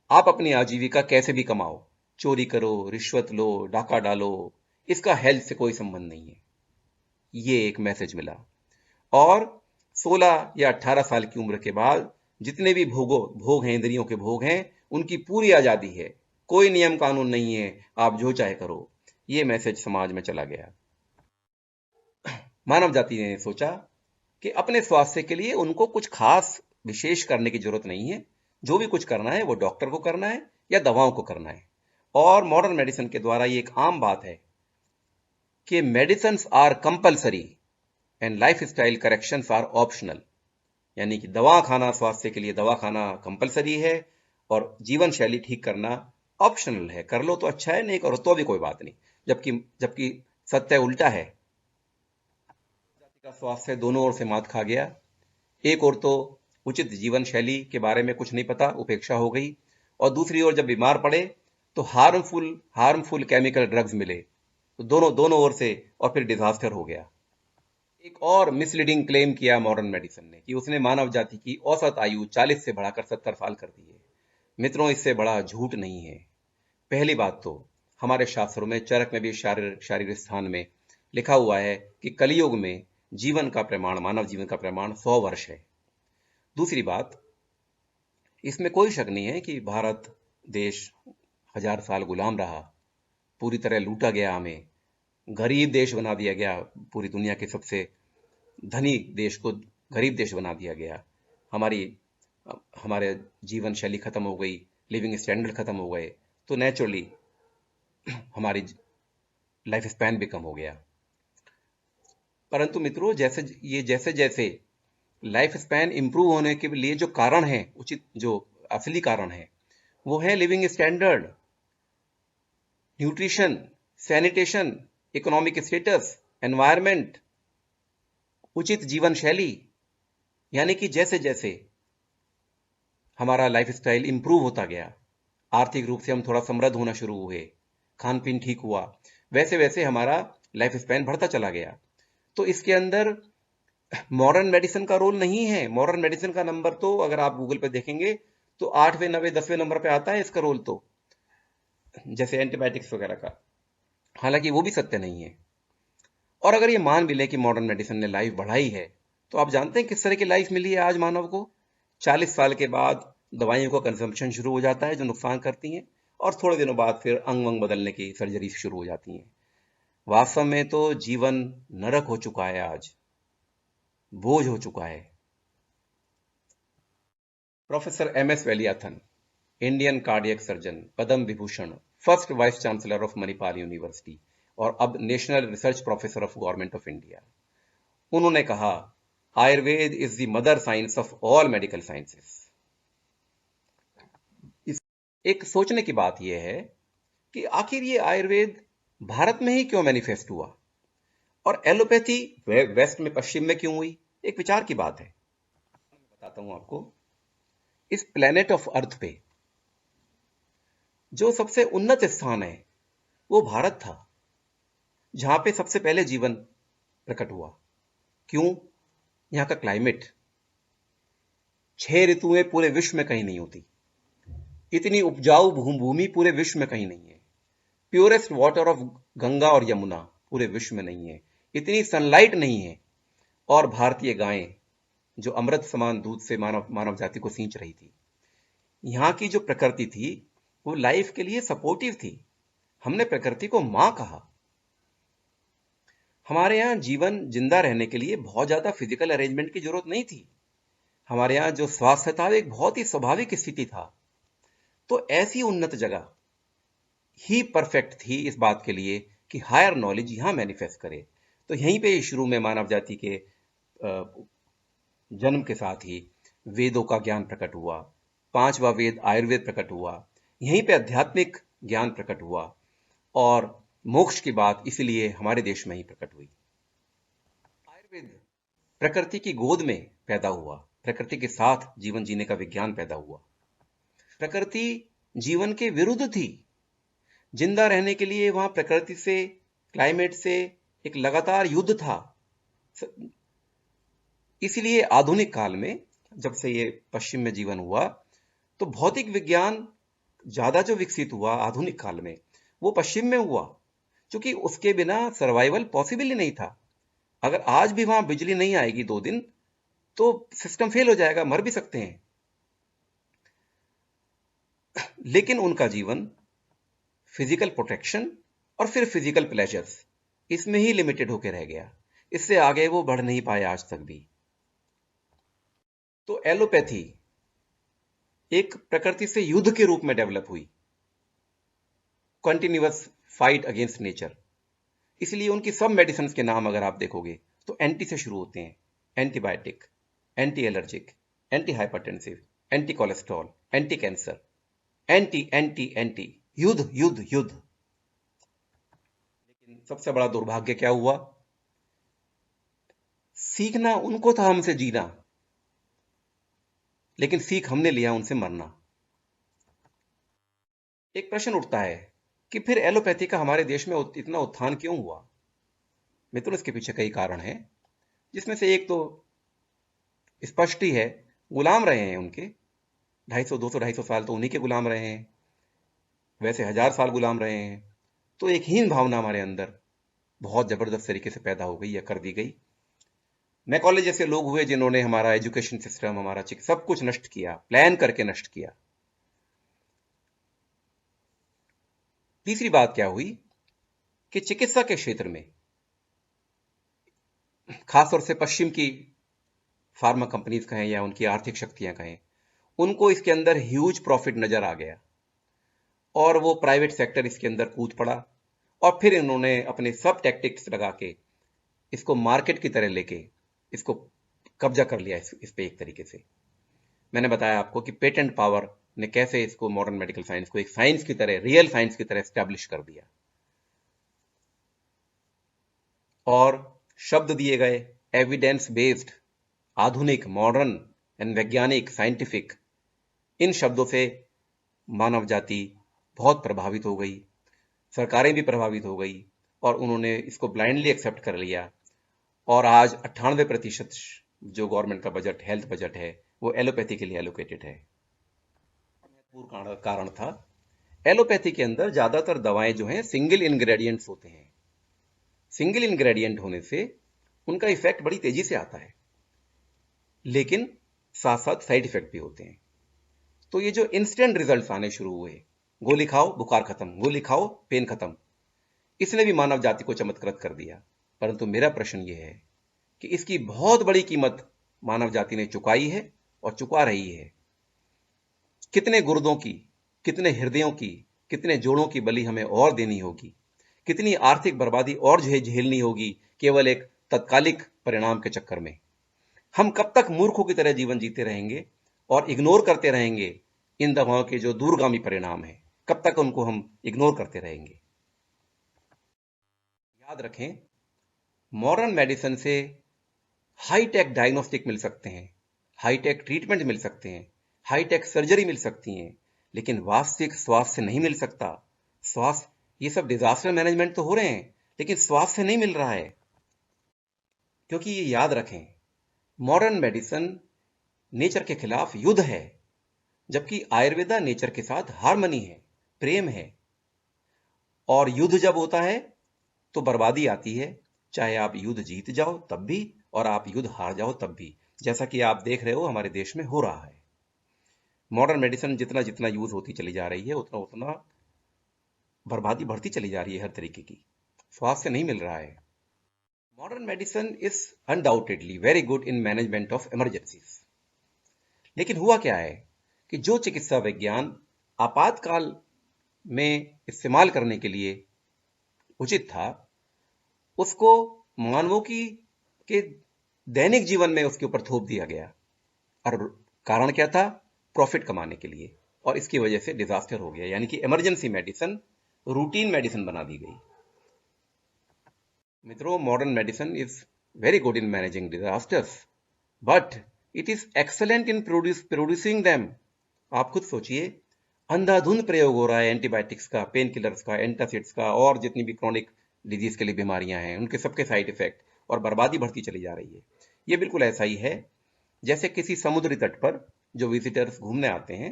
आप अपनी आजीविका कैसे भी कमाओ, चोरी करो, रिश्वत लो, डाका डालो, इसका हेल्थ से कोई संबंध नहीं है। ये एक मैसेज मिला। और 16 या 18 साल की उम्र के बाद जितने भी भोग हैं, इंद्रियों के भोग हैं, उनकी पूरी आजादी है, कोई नियम कानून नहीं है, आप जो चाहे करो। ये मैसेज समाज में चला गया। मानव जाति ने सोचा कि अपने स्वास्थ्य के लिए उनको कुछ खास विशेष करने की जरूरत नहीं है, जो भी कुछ करना है वो डॉक्टर को करना है या दवाओं को करना है। और मॉडर्न मेडिसिन के द्वारा ये एक आम बात है कि medicines are compulsory and life style corrections are optional. यानी कि दवा खाना, स्वास्थ्य के लिए दवा खाना कंपलसरी है और जीवन शैली ठीक करना ऑप्शनल है। कर लो तो अच्छा है, नहीं करो तो भी कोई बात नहीं। जबकि सत्य उल्टा है। जाति का स्वास्थ्य दोनों ओर से मात खा गया। एक ओर तो उचित जीवन शैली के बारे में कुछ नहीं पता, उपेक्षा हो गई, और दूसरी ओर जब बीमार पड़े तो हार्मफुल केमिकल ड्रग्स मिले, तो दोनों ओर से, और फिर डिजास्टर हो गया। एक और मिसलीडिंग क्लेम किया मॉडर्न मेडिसिन ने कि उसने मानव जाति की औसत आयु 40 से बढ़ाकर 70 साल कर दी है। मित्रों, इससे बड़ा झूठ नहीं है। पहली बात तो हमारे शास्त्रों में, चरक में भी शारीरिक स्थान में लिखा हुआ है कि कलयुग में जीवन का प्रमाण, मानव जीवन का प्रमाण 100 वर्ष है। दूसरी बात, इसमें कोई शक नहीं है कि भारत देश 1000 साल गुलाम रहा, पूरी तरह लूटा गया, हमें गरीब देश बना दिया गया, पूरी दुनिया के सबसे धनी देश को गरीब देश बना दिया गया। हमारे जीवन शैली खत्म हो गई, लिविंग स्टैंडर्ड खत्म हो गए, तो नेचुरली हमारी लाइफ स्पैन भी कम हो गया। परंतु मित्रों, जैसे जैसे लाइफ स्पैन इंप्रूव होने के लिए जो कारण है, उचित जो असली कारण है, वो है living standard, nutrition, sanitation, economic status, environment, उचित जीवन शैली। यानी कि जैसे जैसे हमारा लाइफ स्टाइल इंप्रूव होता गया, आर्थिक रूप से हम थोड़ा समृद्ध होना शुरू हुए, खान पीन ठीक हुआ, वैसे वैसे हमारा लाइफ स्पैन बढ़ता चला गया। तो इसके अंदर मॉडर्न मेडिसिन का रोल नहीं है। मॉडर्न मेडिसिन का नंबर तो अगर आप गूगल पे देखेंगे तो 8वें, 9वें, 10वें नंबर पे आता है इसका रोल, तो जैसे एंटीबायोटिक्स वगैरह का। हालांकि वो भी सत्य नहीं है। और अगर ये मान भी ले कि मॉडर्न मेडिसिन ने लाइफ बढ़ाई है, तो आप जानते हैं किस तरह की लाइफ मिली है आज मानव को? 40 साल के बाद दवाइयों का कंजम्पशन शुरू हो जाता है जो नुकसान करती हैं, और थोड़े दिनों बाद फिर अंग वंग बदलने की सर्जरी शुरू हो जाती हैं। वास्तव में तो जीवन नरक हो चुका है आज, बोझ हो चुका है। Professor M S. Valiathan, Indian cardiac surgeon, Padma Vibhushan, first vice chancellor of Manipal university और अब national research professor of government of India, उन्होंने कहा, Ayurveda is the mother science of all medical sciences. एक सोचने की बात यह है कि आखिर ये आयुर्वेद भारत में ही क्यों मैनिफेस्ट हुआ और एलोपैथी वेस्ट में, पश्चिम में क्यों हुई। एक विचार की बात है, बताता हूं आपको। इस प्लेनेट ऑफ अर्थ पे जो सबसे उन्नत स्थान है वो भारत था, जहां पे सबसे पहले जीवन प्रकट हुआ। क्यों? यहां का क्लाइमेट, 6 ऋतुएं पूरे विश्व में कहीं नहीं होती, इतनी उपजाऊ भूमि पूरे विश्व में कहीं नहीं है, प्योरेस्ट वाटर ऑफ गंगा और यमुना पूरे विश्व में नहीं है, इतनी सनलाइट नहीं है, और भारतीय गायें जो अमृत समान दूध से मानव जाति को सींच रही थी। यहां की जो प्रकृति थी वो लाइफ के लिए सपोर्टिव थी। हमने प्रकृति को मां कहा। हमारे यहां जीवन जिंदा रहने के लिए बहुत ज्यादा फिजिकल अरेंजमेंट की जरूरत नहीं थी। हमारे यहां जो स्वास्थ्य था एक बहुत ही स्वाभाविक स्थिति था। तो ऐसी उन्नत जगह ही परफेक्ट थी इस बात के लिए कि हायर नॉलेज यहां मैनिफेस्ट करे। तो यहीं पे शुरू में मानव जाति के जन्म के साथ ही वेदों का ज्ञान प्रकट हुआ, 5वां वेद आयुर्वेद प्रकट हुआ, यहीं पे आध्यात्मिक ज्ञान प्रकट हुआ, और मोक्ष की बात इसलिए हमारे देश में ही प्रकट हुई। आयुर्वेद प्रकृति की गोद में पैदा हुआ, प्रकृति के साथ जीवन जीने का विज्ञान पैदा हुआ। प्रकृति जीवन के विरुद्ध थी। जिंदा रहने के लिए वहां प्रकृति से, क्लाइमेट से एक लगातार युद्ध था। इसलिए आधुनिक काल में जब से ये पश्चिम में जीवन हुआ तो भौतिक विज्ञान ज्यादा जो विकसित हुआ आधुनिक काल में वो पश्चिम में हुआ, क्योंकि उसके बिना सर्वाइवल पॉसिबल ही नहीं था। अगर आज भी वहां बिजली नहीं आएगी 2 दिन तो सिस्टम फेल हो जाएगा, मर भी सकते हैं। लेकिन उनका जीवन फिजिकल प्रोटेक्शन और फिर फिजिकल प्लेजर्स, इसमें ही लिमिटेड होकर रह गया। इससे आगे वो बढ़ नहीं पाए आज तक भी। तो एलोपैथी एक प्रकृति से युद्ध के रूप में डेवलप हुई, कंटिन्यूअस फाइट अगेंस्ट नेचर। इसलिए उनकी सब मेडिसिन के नाम अगर आप देखोगे तो एंटी से शुरू होते हैं। Antibiotic, anti allergic, anti hypertensive, anti cholesterol, anti cancer, anti anti anti, युद्ध युद्ध युद्ध। लेकिन सबसे बड़ा दुर्भाग्य क्या हुआ? सीखना उनको था हमसे जीना, लेकिन सीख हमने लिया उनसे मरना। एक प्रश्न उठता है कि फिर एलोपैथी का हमारे देश में इतना उत्थान क्यों हुआ? मित्रों, इसके पीछे कई कारण हैं, जिसमें से एक तो स्पष्ट ही है, गुलाम रहे हैं उनके। 250, 200, 250 साल तो उन्हीं के गुलाम रहे हैं, वैसे 1000 साल गुलाम रहे हैं। तो एक हीन भावना हमारे अंदर बहुत जबरदस्त तरीके से पैदा हो गई या कर दी गई। मैकॉले जैसे लोग हुए जिन्होंने हमारा एजुकेशन सिस्टम, हमारा सब कुछ नष्ट किया, प्लान करके नष्ट किया। तीसरी बात क्या हुई कि चिकित्सा के क्षेत्र में, खासतौर से पश्चिम की फार्मा कंपनीज कहें या उनकी आर्थिक शक्तियां कहें, उनको इसके अंदर ह्यूज प्रॉफिट नजर आ गया और वो प्राइवेट सेक्टर इसके अंदर कूद पड़ा, और फिर इन्होंने अपने सब टैक्टिक्स लगा के इसको मार्केट की तरह लेके इसको कब्जा कर लिया इस पे एक तरीके से। मैंने बताया आपको कि पेटेंट पावर ने कैसे इसको मॉडर्न मेडिकल साइंस को एक साइंस की तरह, रियल साइंस की तरह एस्टैब्लिश कर दिया, और शब्द दिए गए एविडेंस बेस्ड, आधुनिक, मॉडर्न एंड वैज्ञानिक, साइंटिफिक। इन शब्दों से मानव जाति बहुत प्रभावित हो गई, सरकारें भी प्रभावित हो गई, और उन्होंने इसको ब्लाइंडली एक्सेप्ट कर लिया। और आज 98% जो गवर्नमेंट का बजट, हेल्थ बजट है, वो एलोपैथी के लिए एलोकेटेड है। महत्वपूर्ण कारण था, एलोपैथी के अंदर ज्यादातर दवाएं जो हैं सिंगल इंग्रेडिएंट्स होते हैं। सिंगल इंग्रेडिएंट होने से उनका इफेक्ट बड़ी तेजी से आता है, लेकिन साथ साथ साइड इफेक्ट भी होते हैं। तो ये जो इंस्टेंट रिजल्ट्स आने शुरू हुए, गोली खाओ बुखार खत्म, गोली खाओ पेन खत्म, इसने भी मानव जाति को चमत्कृत कर दिया। परंतु मेरा प्रश्न यह है कि इसकी बहुत बड़ी कीमत मानव जाति ने चुकाई है और चुका रही है। कितने गुर्दों की, कितने हृदयों की, कितने जोड़ों की बलि हमें और देनी होगी, कितनी आर्थिक बर्बादी और झेलनी होगी केवल एक तत्कालिक परिणाम के चक्कर में। हम कब तक मूर्खों की तरह जीवन जीते रहेंगे और इग्नोर करते रहेंगे इन दवाओं के जो दूरगामी परिणाम हैं? कब तक उनको हम इग्नोर करते रहेंगे? याद रखें, मॉडर्न मेडिसिन से हाईटेक डायग्नोस्टिक मिल सकते हैं, हाईटेक ट्रीटमेंट मिल सकते हैं, हाईटेक सर्जरी मिल सकती हैं, लेकिन वास्तविक स्वास्थ्य नहीं मिल सकता। स्वास्थ्य, ये सब डिजास्टर मैनेजमेंट तो हो रहे हैं, लेकिन स्वास्थ्य नहीं मिल रहा है। क्योंकि ये याद रखें, मॉडर्न मेडिसिन नेचर के खिलाफ युद्ध है, जबकि आयुर्वेदा नेचर के साथ हार्मनी है, प्रेम है। और युद्ध जब होता है तो बर्बादी आती है, चाहे आप युद्ध जीत जाओ तब भी और आप युद्ध हार जाओ तब भी, जैसा कि आप देख रहे हो हमारे देश में हो रहा है। मॉडर्न मेडिसिन जितना जितना यूज होती चली जा रही है, उतना उतना बर्बादी बढ़ती चली जा रही है, हर तरीके की स्वास्थ्य नहीं मिल रहा है। Modern medicine is undoubtedly very good in management of emergencies, लेकिन हुआ क्या है कि जो चिकित्सा विज्ञान आपातकाल में इस्तेमाल करने के लिए उचित था, उसको मानवों की के दैनिक जीवन में उसके ऊपर थोप दिया गया। और कारण क्या था? प्रॉफिट कमाने के लिए। और इसकी वजह से डिजास्टर हो गया, यानी कि इमरजेंसी मेडिसिन रूटीन मेडिसिन बना दी गई। मित्रों, modern medicine is very good in managing disasters, but it is excellent in producing them. आप खुद सोचिए, अंधाधुंध प्रयोग हो रहा है एंटीबायोटिक्स का, पेन किलर्स का, एंटासिड्स का, और जितनी भी क्रॉनिक डिजीज के लिए बीमारियां हैं उनके सबके साइड इफेक्ट, और बर्बादी बढ़ती चली जा रही है। ये बिल्कुल ऐसा ही है जैसे किसी समुद्री तट पर जो विजिटर्स घूमने आते हैं,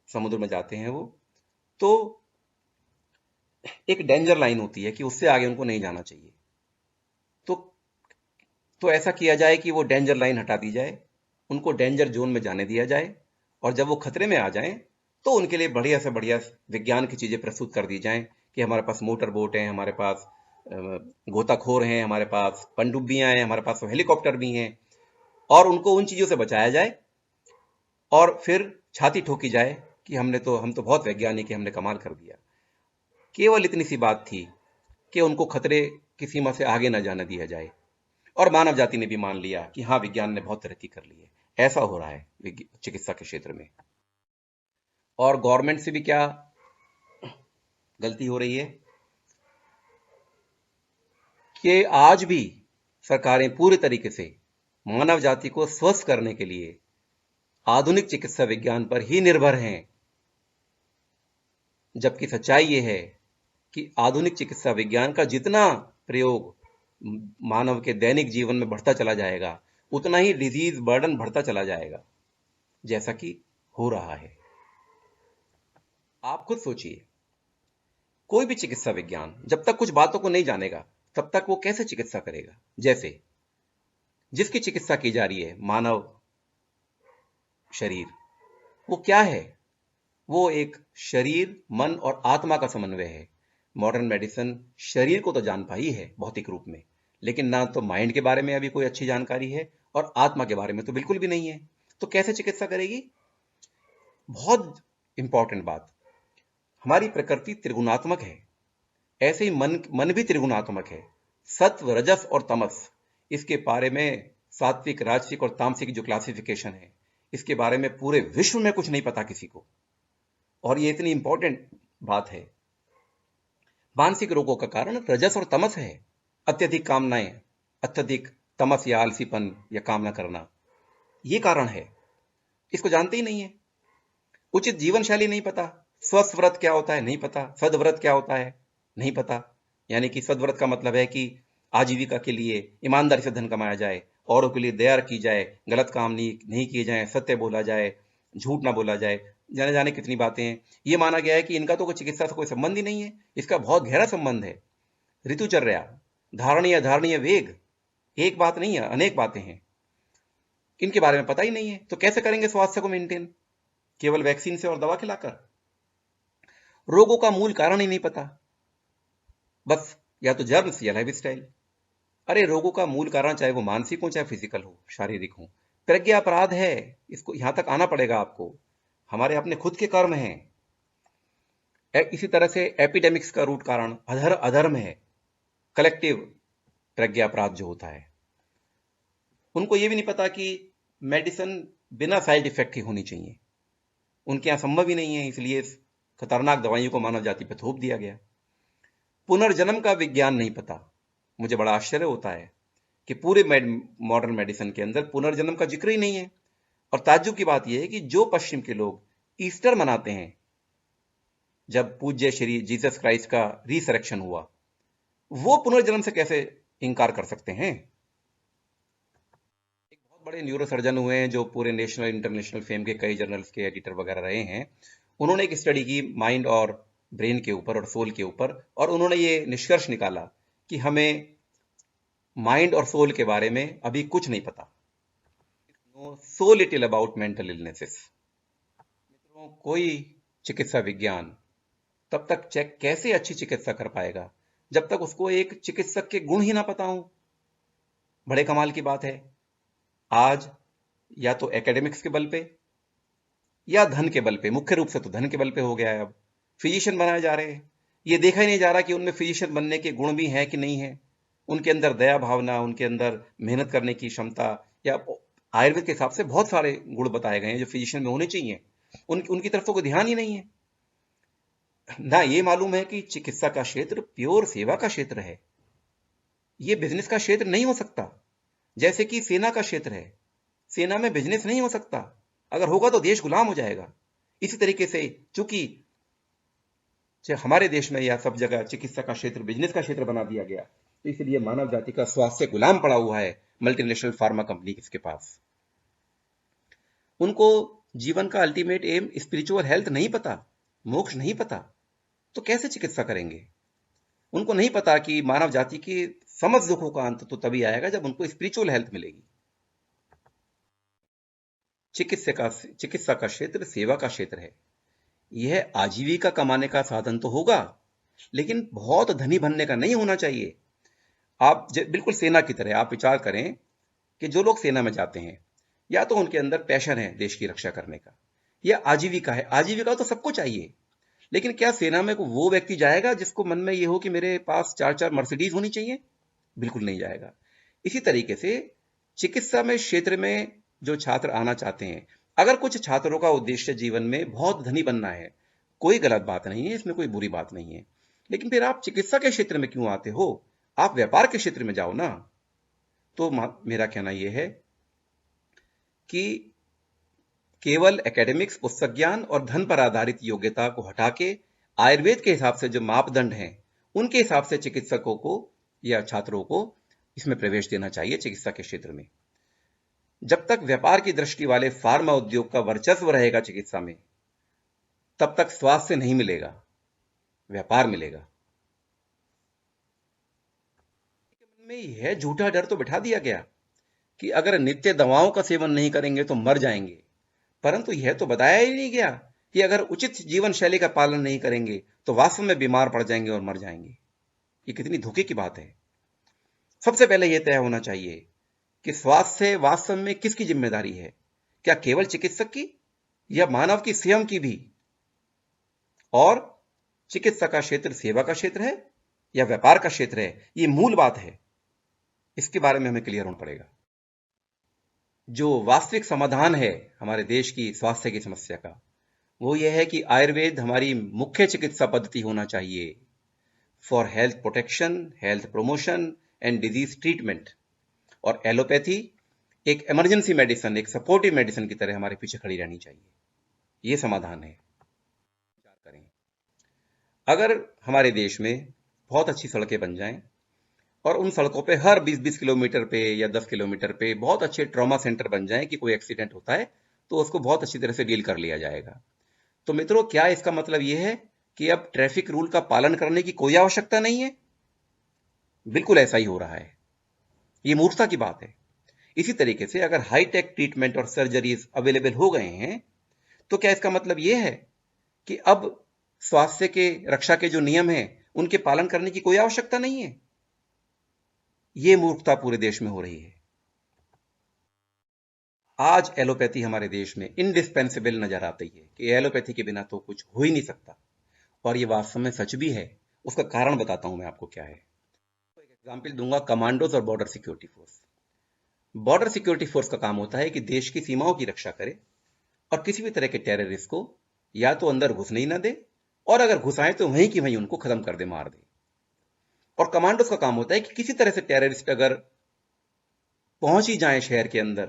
समुद्र में जाते हैं वो, तो एक डेंजर लाइन होती है कि उससे आगे उनको नहीं जाना चाहिए। तो ऐसा किया जाए कि वो डेंजर लाइन हटा दी जाए, उनको डेंजर जोन में जाने दिया जाए, और जब वो खतरे में आ जाएं तो उनके लिए बढ़िया से बढ़िया विज्ञान की चीजें प्रस्तुत कर दी जाएं कि हमारे पास मोटर बोट हैं, हमारे पास गोताखोर हैं, हमारे पास पनडुब्बियां हैं, हमारे पास हेलीकॉप्टर भी हैं, और उनको उन चीजों से बचाया जाए और फिर छाती ठोकी जाए कि हम तो बहुत वैज्ञानिक है, हमने कमाल कर दिया। केवल इतनी सी बात थी कि उनको खतरे की सीमा से आगे न जाने दिया जाए, और मानव जाति ने भी मान लिया कि हाँ, विज्ञान ने बहुत तरक्की कर ली है। ऐसा हो रहा है चिकित्सा के क्षेत्र में। और गवर्नमेंट से भी क्या गलती हो रही है कि आज भी सरकारें पूरे तरीके से मानव जाति को स्वस्थ करने के लिए आधुनिक चिकित्सा विज्ञान पर ही निर्भर हैं, जबकि सच्चाई यह है कि आधुनिक चिकित्सा विज्ञान का जितना प्रयोग मानव के दैनिक जीवन में बढ़ता चला जाएगा, उतना ही डिजीज बर्डन बढ़ता चला जाएगा, जैसा कि हो रहा है। आप खुद सोचिए, कोई भी चिकित्सा विज्ञान जब तक कुछ बातों को नहीं जानेगा तब तक वो कैसे चिकित्सा करेगा? जैसे जिसकी चिकित्सा की जा रही है, मानव शरीर, वो क्या है? वो एक शरीर, मन और आत्मा का समन्वय है। मॉडर्न मेडिसिन शरीर को तो जान पाई है भौतिक रूप में, लेकिन ना तो माइंड के बारे में अभी कोई अच्छी जानकारी है, और आत्मा के बारे में तो बिल्कुल भी नहीं है। तो कैसे चिकित्सा करेगी? बहुत इंपॉर्टेंट बात, हमारी प्रकृति त्रिगुणात्मक है, ऐसे ही मन भी त्रिगुणात्मक है। सत्व, रजस और तमस, इसके बारे में सात्विक, राजसिक और तामसिक जो क्लासिफिकेशन है, इसके बारे में पूरे विश्व में कुछ नहीं पता किसी को। और ये इतनी इंपॉर्टेंट बात है। मानसिक रोगों का कारण रजस और तमस है। अत्यधिक कामनाएं, अत्यधिक तमस या आलसीपन या कामना करना, ये कारण है। इसको जानते ही नहीं है। उचित जीवन शैली नहीं पता। स्वस्थ व्रत क्या होता है नहीं पता। सदव्रत क्या होता है नहीं पता। यानी कि सदव्रत का मतलब है कि आजीविका के लिए ईमानदारी से धन कमाया जाए, औरों के लिए दया की जाए, गलत काम नहीं किए जाए, सत्य बोला जाए, झूठ ना बोला जाए, जाने जाने कितनी बातें हैं। ये माना गया है कि इनका तो कोई चिकित्सा से कोई संबंध ही नहीं है। इसका बहुत गहरा संबंध है। ऋतुचर्या, धारणीय अधारणीय वेग, एक बात नहीं है, अनेक बातें हैं। इनके बारे में पता ही नहीं है, तो कैसे करेंगे स्वास्थ्य को मेंटेन? केवल वैक्सीन से और दवा खिलाकर। रोगों का मूल कारण ही नहीं पता। बस या तो जर्म्स या लाइफस्टाइल। अरे रोगों का मूल कारण चाहे वो मानसिक हो चाहे फिजिकल हो, शारीरिक हो, प्रज्ञा अपराध है। इसको यहां तक आना पड़ेगा आपको। हमारे अपने खुद के कर्म हैं। इसी तरह से एपिडेमिक्स का रूट कारण अधर्म है, कलेक्टिव प्रज्ञा अपराध जो होता है। उनको ये भी नहीं पता कि मेडिसिन बिना साइड इफेक्ट की होनी चाहिए, उनके यहां संभव ही नहीं है, इसलिए खतरनाक दवाइयों को मानव जाति पर थोप दिया गया। पुनर्जन्म का विज्ञान नहीं पता। मुझे बड़ा आश्चर्य होता है कि पूरे मॉडर्न मेडिसिन के अंदर पुनर्जन्म का जिक्र ही नहीं है। और ताज्जुब की बात यह है कि जो पश्चिम के लोग ईस्टर मनाते हैं, जब पूज्य श्री जीसस क्राइस्ट का रिसरेक्शन हुआ, वो पुनर्जन्म से कैसे इंकार कर सकते हैं? एक बहुत बड़े न्यूरोसर्जन हुए हैं जो पूरे नेशनल इंटरनेशनल फेम के कई जर्नल्स के एडिटर वगैरह रहे हैं। उन्होंने एक स्टडी की माइंड और ब्रेन के ऊपर और सोल के ऊपर, और उन्होंने ये निष्कर्ष निकाला कि हमें माइंड और सोल के बारे में अभी कुछ नहीं पता। So little about mental illnesses. मित्रों, कोई चिकित्सा विज्ञान तब तक चेक कैसे अच्छी चिकित्सा कर पाएगा जब तक उसको एक चिकित्सक के गुण ही ना पता हो। बड़े कमाल की बात है, आज या तो एकेडमिक्स के बल पे या धन के बल पे, मुख्य रूप से तो धन के बल पे हो गया है, अब फिजिशियन बनाए जा रहे हैं। ये देखा ही नहीं जा रहा कि उनमें फिजिशियन बनने के गुण भी हैं कि नहीं है, उनके अंदर दया भावना, उनके अंदर मेहनत करने की क्षमता, या आयुर्वेद के हिसाब से बहुत सारे गुण बताए गए हैं जो फिजिशियन में होने चाहिए, उनकी तरफ तो कोई ध्यान ही नहीं है ना। ये मालूम है कि चिकित्सा का क्षेत्र प्योर सेवा का क्षेत्र है, ये बिजनेस का क्षेत्र नहीं हो सकता। जैसे कि सेना का क्षेत्र है, सेना में बिजनेस नहीं हो सकता, अगर होगा तो देश गुलाम हो जाएगा। इसी तरीके से चूंकि हमारे देश में या सब जगह चिकित्सा का क्षेत्र बिजनेस का क्षेत्र बना दिया गया, तो इसलिए मानव जाति का स्वास्थ्य गुलाम पड़ा हुआ है मल्टीनेशनल फार्मा कंपनी के पास। उनको जीवन का अल्टीमेट एम स्पिरिचुअल हेल्थ नहीं पता, मोक्ष नहीं पता, तो कैसे चिकित्सा करेंगे? उनको नहीं पता कि मानव जाति के समस्त दुखों का अंत तो तभी आएगा जब उनको स्पिरिचुअल हेल्थ मिलेगी। चिकित्सा का क्षेत्र सेवा का क्षेत्र है। यह आजीविका कमाने का साधन तो होगा, लेकिन बहुत धनी बनने का नहीं होना चाहिए। आप बिल्कुल सेना की तरह आप विचार करें कि जो लोग सेना में जाते हैं, या तो उनके अंदर पैशन है देश की रक्षा करने का, या आजीविका है। आजीविका तो सबको चाहिए, लेकिन क्या सेना में वो व्यक्ति जाएगा जिसको मन में ये हो कि मेरे पास 4-4 मर्सिडीज होनी चाहिए? बिल्कुल नहीं जाएगा। इसी तरीके से चिकित्सा में क्षेत्र में जो छात्र आना चाहते हैं, अगर कुछ छात्रों का उद्देश्य जीवन में बहुत धनी बनना है, कोई गलत बात नहीं है, इसमें कोई बुरी बात नहीं है, लेकिन फिर आप चिकित्सा के क्षेत्र में क्यों आते हो? आप व्यापार के क्षेत्र में जाओ ना। तो मेरा कहना यह है कि केवल एकेडमिक्स, पुस्तक ज्ञान और धन पर आधारित योग्यता को हटा के आयुर्वेद के हिसाब से जो मापदंड हैं, उनके हिसाब से चिकित्सकों को या छात्रों को इसमें प्रवेश देना चाहिए चिकित्सा के क्षेत्र में। जब तक व्यापार की दृष्टि वाले फार्मा उद्योग का वर्चस्व रहेगा चिकित्सा में, तब तक स्वास्थ्य नहीं मिलेगा, व्यापार मिलेगा। मन में यह झूठा डर तो बिठा दिया गया कि अगर नित्य दवाओं का सेवन नहीं करेंगे तो मर जाएंगे, परंतु यह तो बताया ही नहीं गया कि अगर उचित जीवन शैली का पालन नहीं करेंगे तो वास्तव में बीमार पड़ जाएंगे और मर जाएंगे। ये कितनी धोखे की बात है। सबसे पहले यह तय होना चाहिए कि स्वास्थ्य वास्तव में किसकी जिम्मेदारी है? क्या केवल चिकित्सक की, या मानव की स्वयं की भी? और चिकित्सा का क्षेत्र सेवा का क्षेत्र है या व्यापार का क्षेत्र है? ये मूल बात है, इसके बारे में हमें क्लियर होना पड़ेगा। जो वास्तविक समाधान है हमारे देश की स्वास्थ्य की समस्या का, वो यह है कि आयुर्वेद हमारी मुख्य चिकित्सा पद्धति होना चाहिए for health protection, health promotion and disease treatment, और एलोपैथी एक इमरजेंसी मेडिसिन, एक सपोर्टिव मेडिसिन की तरह हमारे पीछे खड़ी रहनी चाहिए। ये समाधान है। करें अगर हमारे देश में बहुत अच्छी सड़कें बन जाएं और उन सड़कों पे हर 20-20 किलोमीटर पे या 10 किलोमीटर पे बहुत अच्छे ट्रॉमा सेंटर बन जाएं कि कोई एक्सीडेंट होता है तो उसको बहुत अच्छी तरह से डील कर लिया जाएगा, तो मित्रों क्या इसका मतलब यह है कि अब ट्रैफिक रूल का पालन करने की कोई आवश्यकता नहीं है? बिल्कुल ऐसा ही हो रहा है। ये मूर्खता की बात है। इसी तरीके से अगर हाईटेक ट्रीटमेंट और सर्जरीज अवेलेबल हो गए हैं, तो क्या इसका मतलब यह है कि अब स्वास्थ्य के रक्षा के जो नियम हैं उनके पालन करने की कोई आवश्यकता नहीं है। ये मूर्खता पूरे देश में हो रही है। आज एलोपैथी हमारे देश में इंडिस्पेंसिबल नजर आती है कि एलोपैथी के बिना तो कुछ हो ही नहीं सकता, और ये वास्तव में सच भी है। उसका कारण बताता हूं मैं आपको क्या है। एक एग्जाम्पल दूंगा, कमांडोज और border security force. Border security force का काम होता है कि देश की सीमाओं की रक्षा करे और किसी भी तरह के टेररिस्ट को या तो अंदर घुसने ही ना दे, और अगर घुसाए तो वहीं की वहीं उनको खत्म कर दे, मार दे। और कमांडोज का काम होता है कि किसी तरह से टेररिस्ट अगर पहुंच ही जाए शहर के अंदर,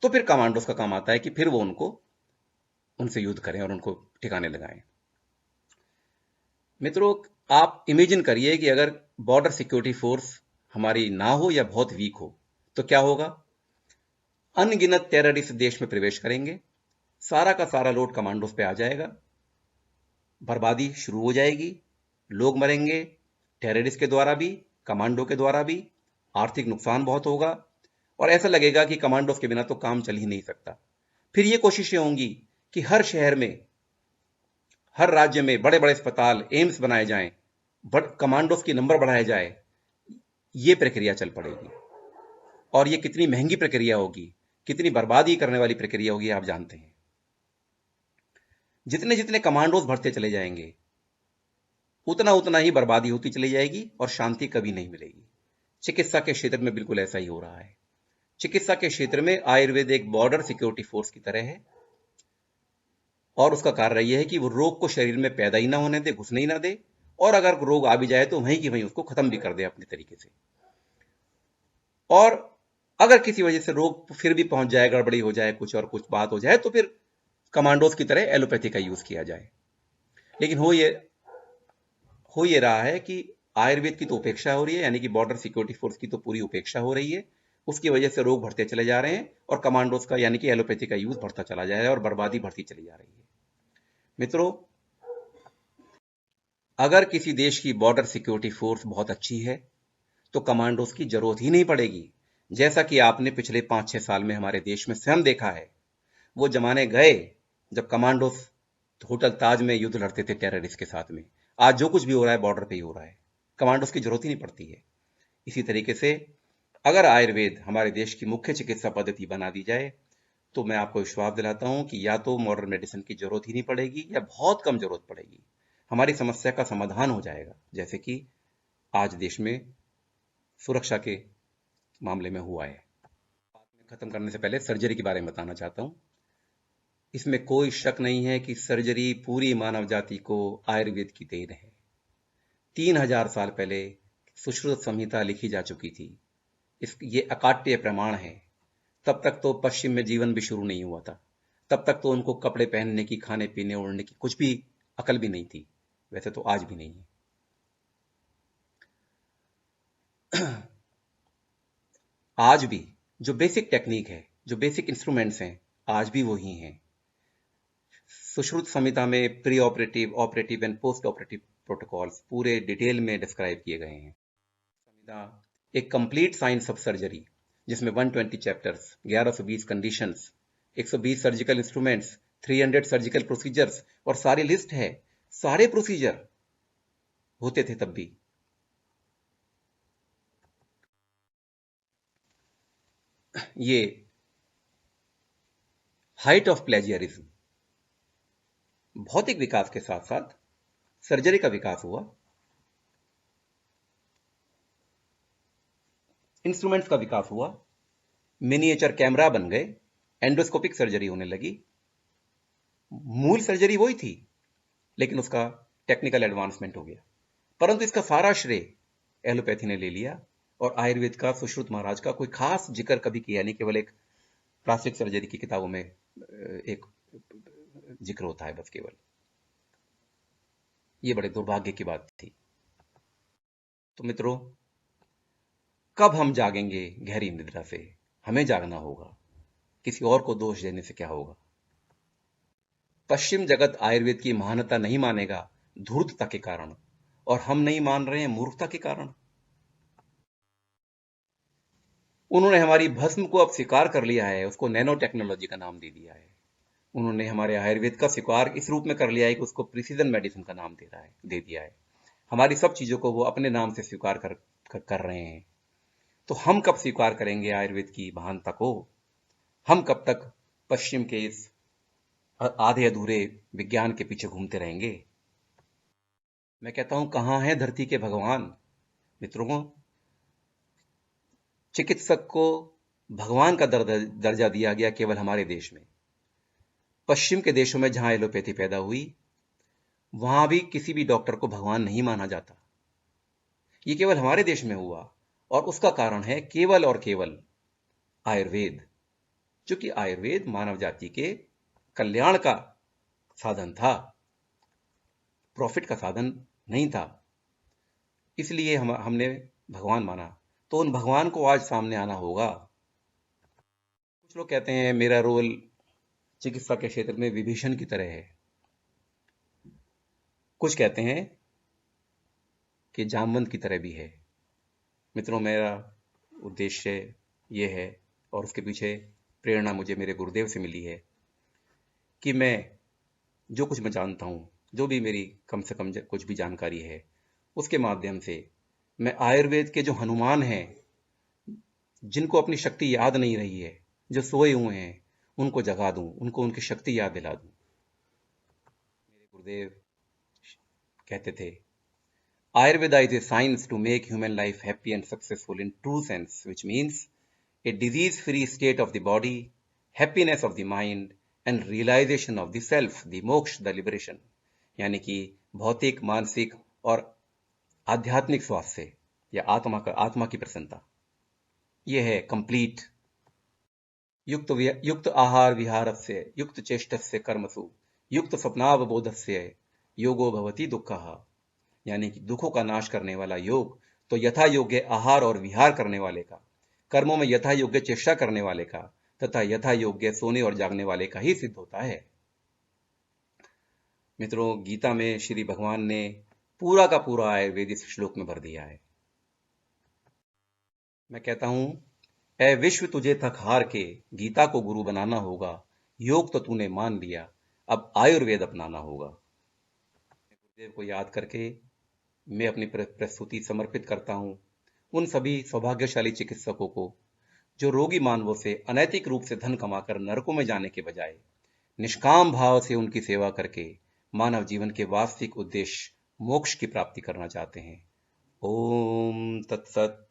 तो फिर कमांडोज का काम आता है कि फिर वो उनसे युद्ध करें और उनको ठिकाने लगाएं। मित्रों, आप इमेजिन करिए कि अगर बॉर्डर सिक्योरिटी फोर्स हमारी ना हो या बहुत वीक हो तो क्या होगा। अनगिनत टेररिस्ट देश में प्रवेश करेंगे, सारा का सारा लोड कमांडोज पे आ जाएगा, बर्बादी शुरू हो जाएगी, लोग मरेंगे, टेररिस्ट के द्वारा भी, कमांडो के द्वारा भी, आर्थिक नुकसान बहुत होगा, और ऐसा लगेगा कि कमांडोज के बिना तो काम चल ही नहीं सकता। फिर ये कोशिशें होंगी कि हर शहर में, हर राज्य में बड़े बड़े अस्पताल, एम्स बनाए जाएं, कमांडोज की नंबर बढ़ाए जाए। ये प्रक्रिया चल पड़ेगी, और ये कितनी महंगी प्रक्रिया होगी, कितनी बर्बादी करने वाली प्रक्रिया होगी, आप जानते हैं। जितने जितने कमांडोज बढ़ते चले जाएंगे, उतना उतना ही बर्बादी होती चली जाएगी और शांति कभी नहीं मिलेगी। चिकित्सा के क्षेत्र में बिल्कुल ऐसा ही हो रहा है। चिकित्सा के क्षेत्र में आयुर्वेद एक बॉर्डर सिक्योरिटी फोर्स की तरह है, और उसका कार्य यह है कि वो रोग को शरीर में पैदा ही ना होने दे, घुसने ही ना दे, और अगर रोग आ भी जाए तो वहीं की वहीं उसको खत्म भी कर दे अपने तरीके से। और अगर किसी वजह से रोग फिर भी पहुंच जाए, गड़बड़ी हो जाए, कुछ और कुछ बात हो जाए, तो फिर कमांडोज की तरह एलोपैथी का यूज किया जाए। लेकिन हो ये रहा है कि आयुर्वेद की तो उपेक्षा हो रही है, यानी कि बॉर्डर सिक्योरिटी फोर्स की तो पूरी उपेक्षा हो रही है। उसकी वजह से रोग बढ़ते चले जा रहे हैं, और कमांडोज का यानी कि एलोपैथी का यूज बढ़ता चला जा रहा है, और बर्बादी बढ़ती चली जा रही है। मित्रों, अगर किसी देश की बॉर्डर सिक्योरिटी फोर्स बहुत अच्छी है तो कमांडोज की जरूरत ही नहीं पड़ेगी। जैसा कि आपने पिछले 5-6 साल में हमारे देश में स्वयं देखा है। वो जमाने गए जब कमांडोज होटल ताज में युद्ध लड़ते थे टेररिस्ट के साथ में। आज जो कुछ भी हो रहा है बॉर्डर पे ही हो रहा है, कमांडोज की जरूरत ही नहीं पड़ती है। इसी तरीके से अगर आयुर्वेद हमारे देश की मुख्य चिकित्सा पद्धति बना दी जाए तो मैं आपको विश्वास दिलाता हूं कि या तो मॉडर्न मेडिसिन की जरूरत ही नहीं पड़ेगी, या बहुत कम जरूरत पड़ेगी। हमारी समस्या का समाधान हो जाएगा, जैसे कि आज देश में सुरक्षा के मामले में हुआ है। बात में खत्म करने से पहले सर्जरी के बारे में बताना चाहता हूं। इसमें कोई शक नहीं है कि सर्जरी पूरी मानव जाति को आयुर्वेद की देन है। 3000 साल पहले सुश्रुत संहिता लिखी जा चुकी थी। ये अकाट्य प्रमाण है। तब तक तो पश्चिम में जीवन भी शुरू नहीं हुआ था। तब तक तो उनको कपड़े पहनने की, खाने पीने ओढ़ने की कुछ भी अकल भी नहीं थी। वैसे तो आज भी नहीं है। आज भी जो बेसिक टेक्निक है, जो बेसिक इंस्ट्रूमेंट्स हैं, आज भी वही हैं। सुश्रुत संहिता में pre operative, operative and post operative protocols पूरे डिटेल में डिस्क्राइब किए गए हैं। संहिता एक कंप्लीट साइंस ऑफ सर्जरी, जिसमें 120 chapters, 1120 conditions, 120 surgical instruments, 300 surgical procedures और सारी लिस्ट है। सारे प्रोसीजर होते थे तब भी। ये हाइट ऑफ प्लेजियरिज्म। भौतिक विकास के साथ साथ सर्जरी का विकास हुआ, इंस्ट्रूमेंट्स का विकास हुआ, मिनिएचर कैमरा बन गए, एंडोस्कोपिक सर्जरी होने लगी। मूल सर्जरी वही थी, लेकिन उसका टेक्निकल एडवांसमेंट हो गया। परंतु इसका सारा श्रेय एलोपैथी ने ले लिया, और आयुर्वेद का, सुश्रुत महाराज का कोई खास जिक्र कभी किया नहीं। केवल एक प्लास्टिक सर्जरी की किताबों में एक जिक्र होता है बस, केवल। ये बड़े दुर्भाग्य की बात थी। तो मित्रों, कब हम जागेंगे गहरी निद्रा से? हमें जागना होगा, किसी और को दोष देने से क्या होगा। पश्चिम जगत आयुर्वेद की महानता नहीं मानेगा धूर्तता के कारण, और हम नहीं मान रहे हैं मूर्खता के कारण। उन्होंने हमारी भस्म को अब स्वीकार कर लिया है, उसको नैनो टेक्नोलॉजी का नाम दे दिया है। उन्होंने हमारे आयुर्वेद का स्वीकार इस रूप में कर लिया है कि उसको प्रिसीजन मेडिसिन का नाम दे दिया है। हमारी सब चीजों को वो अपने नाम से स्वीकार कर रहे हैं। तो हम कब स्वीकार करेंगे आयुर्वेद की महानता को? हम कब तक पश्चिम के इस आधे अधूरे विज्ञान के पीछे घूमते रहेंगे? मैं कहता हूं, कहां है धरती के भगवान? मित्रों, चिकित्सक को भगवान का दर्जा दिया गया केवल हमारे देश में। पश्चिम के देशों में जहां एलोपैथी पैदा हुई, वहां भी किसी भी डॉक्टर को भगवान नहीं माना जाता। ये केवल हमारे देश में हुआ, और उसका कारण है केवल और केवल आयुर्वेद। क्योंकि आयुर्वेद मानव जाति के कल्याण का साधन था, प्रॉफिट का साधन नहीं था। इसलिए हमने भगवान माना। तो उन भगवान को आज सामने आना होगा। कुछ लोग कहते हैं मेरा रोल चिकित्सा के क्षेत्र में विभीषण की तरह है। कुछ कहते हैं कि जामवंत की तरह भी है। मित्रों, मेरा उद्देश्य ये है, और उसके पीछे प्रेरणा मुझे मेरे गुरुदेव से मिली है, कि मैं जो कुछ मैं जानता हूं, जो भी मेरी कम से कम कुछ भी जानकारी है, उसके माध्यम से मैं आयुर्वेद के जो हनुमान हैं, जिनको अपनी शक्ति याद नहीं रही है, जो सोए हुए हैं, उनको जगा दूं, उनको उनकी शक्ति याद दिला दूं। मेरे गुरुदेव कहते थे, Ayurveda is a science to make human life happy and successful in true sense, which means a disease-free state of the body, happiness of the mind, and realization of the self, the moksha, the liberation. यानी कि भौतिक, मानसिक और आध्यात्मिक स्वास्थ्य या आत्मा की प्रसन्नता, यह है कंप्लीट। युक्त आहार विहारस्य, युक्त चेष्टस्य कर्मसु, युक्त स्वप्नावबोधस्य योगो भवति दुःखः। यानी कि दुखों का नाश करने वाला योग तो यथा योग्य आहार और विहार करने वाले का, कर्मों में यथा योग्य चेष्टा करने वाले का, तथा यथा योग्य सोने और जागने वाले का ही सिद्ध होता है। मित्रों, गीता में श्री भगवान ने पूरा का पूरा आयुर्वेद इस श्लोक में भर दिया है। मैं कहता हूं, ऐ विश्व तुझे थक हार के गीता को गुरु बनाना होगा। योग तो तूने मान लिया, अब आयुर्वेद अपनाना होगा। गुरुदेव को याद करके मैं अपनी प्रस्तुति समर्पित करता हूं उन सभी सौभाग्यशाली चिकित्सकों को जो रोगी मानवों से अनैतिक रूप से धन कमाकर नरकों में जाने के बजाय निष्काम भाव से उनकी सेवा करके मानव जीवन के वास्तविक उद्देश्य मोक्ष की प्राप्ति करना चाहते हैं। ओम तत्सत।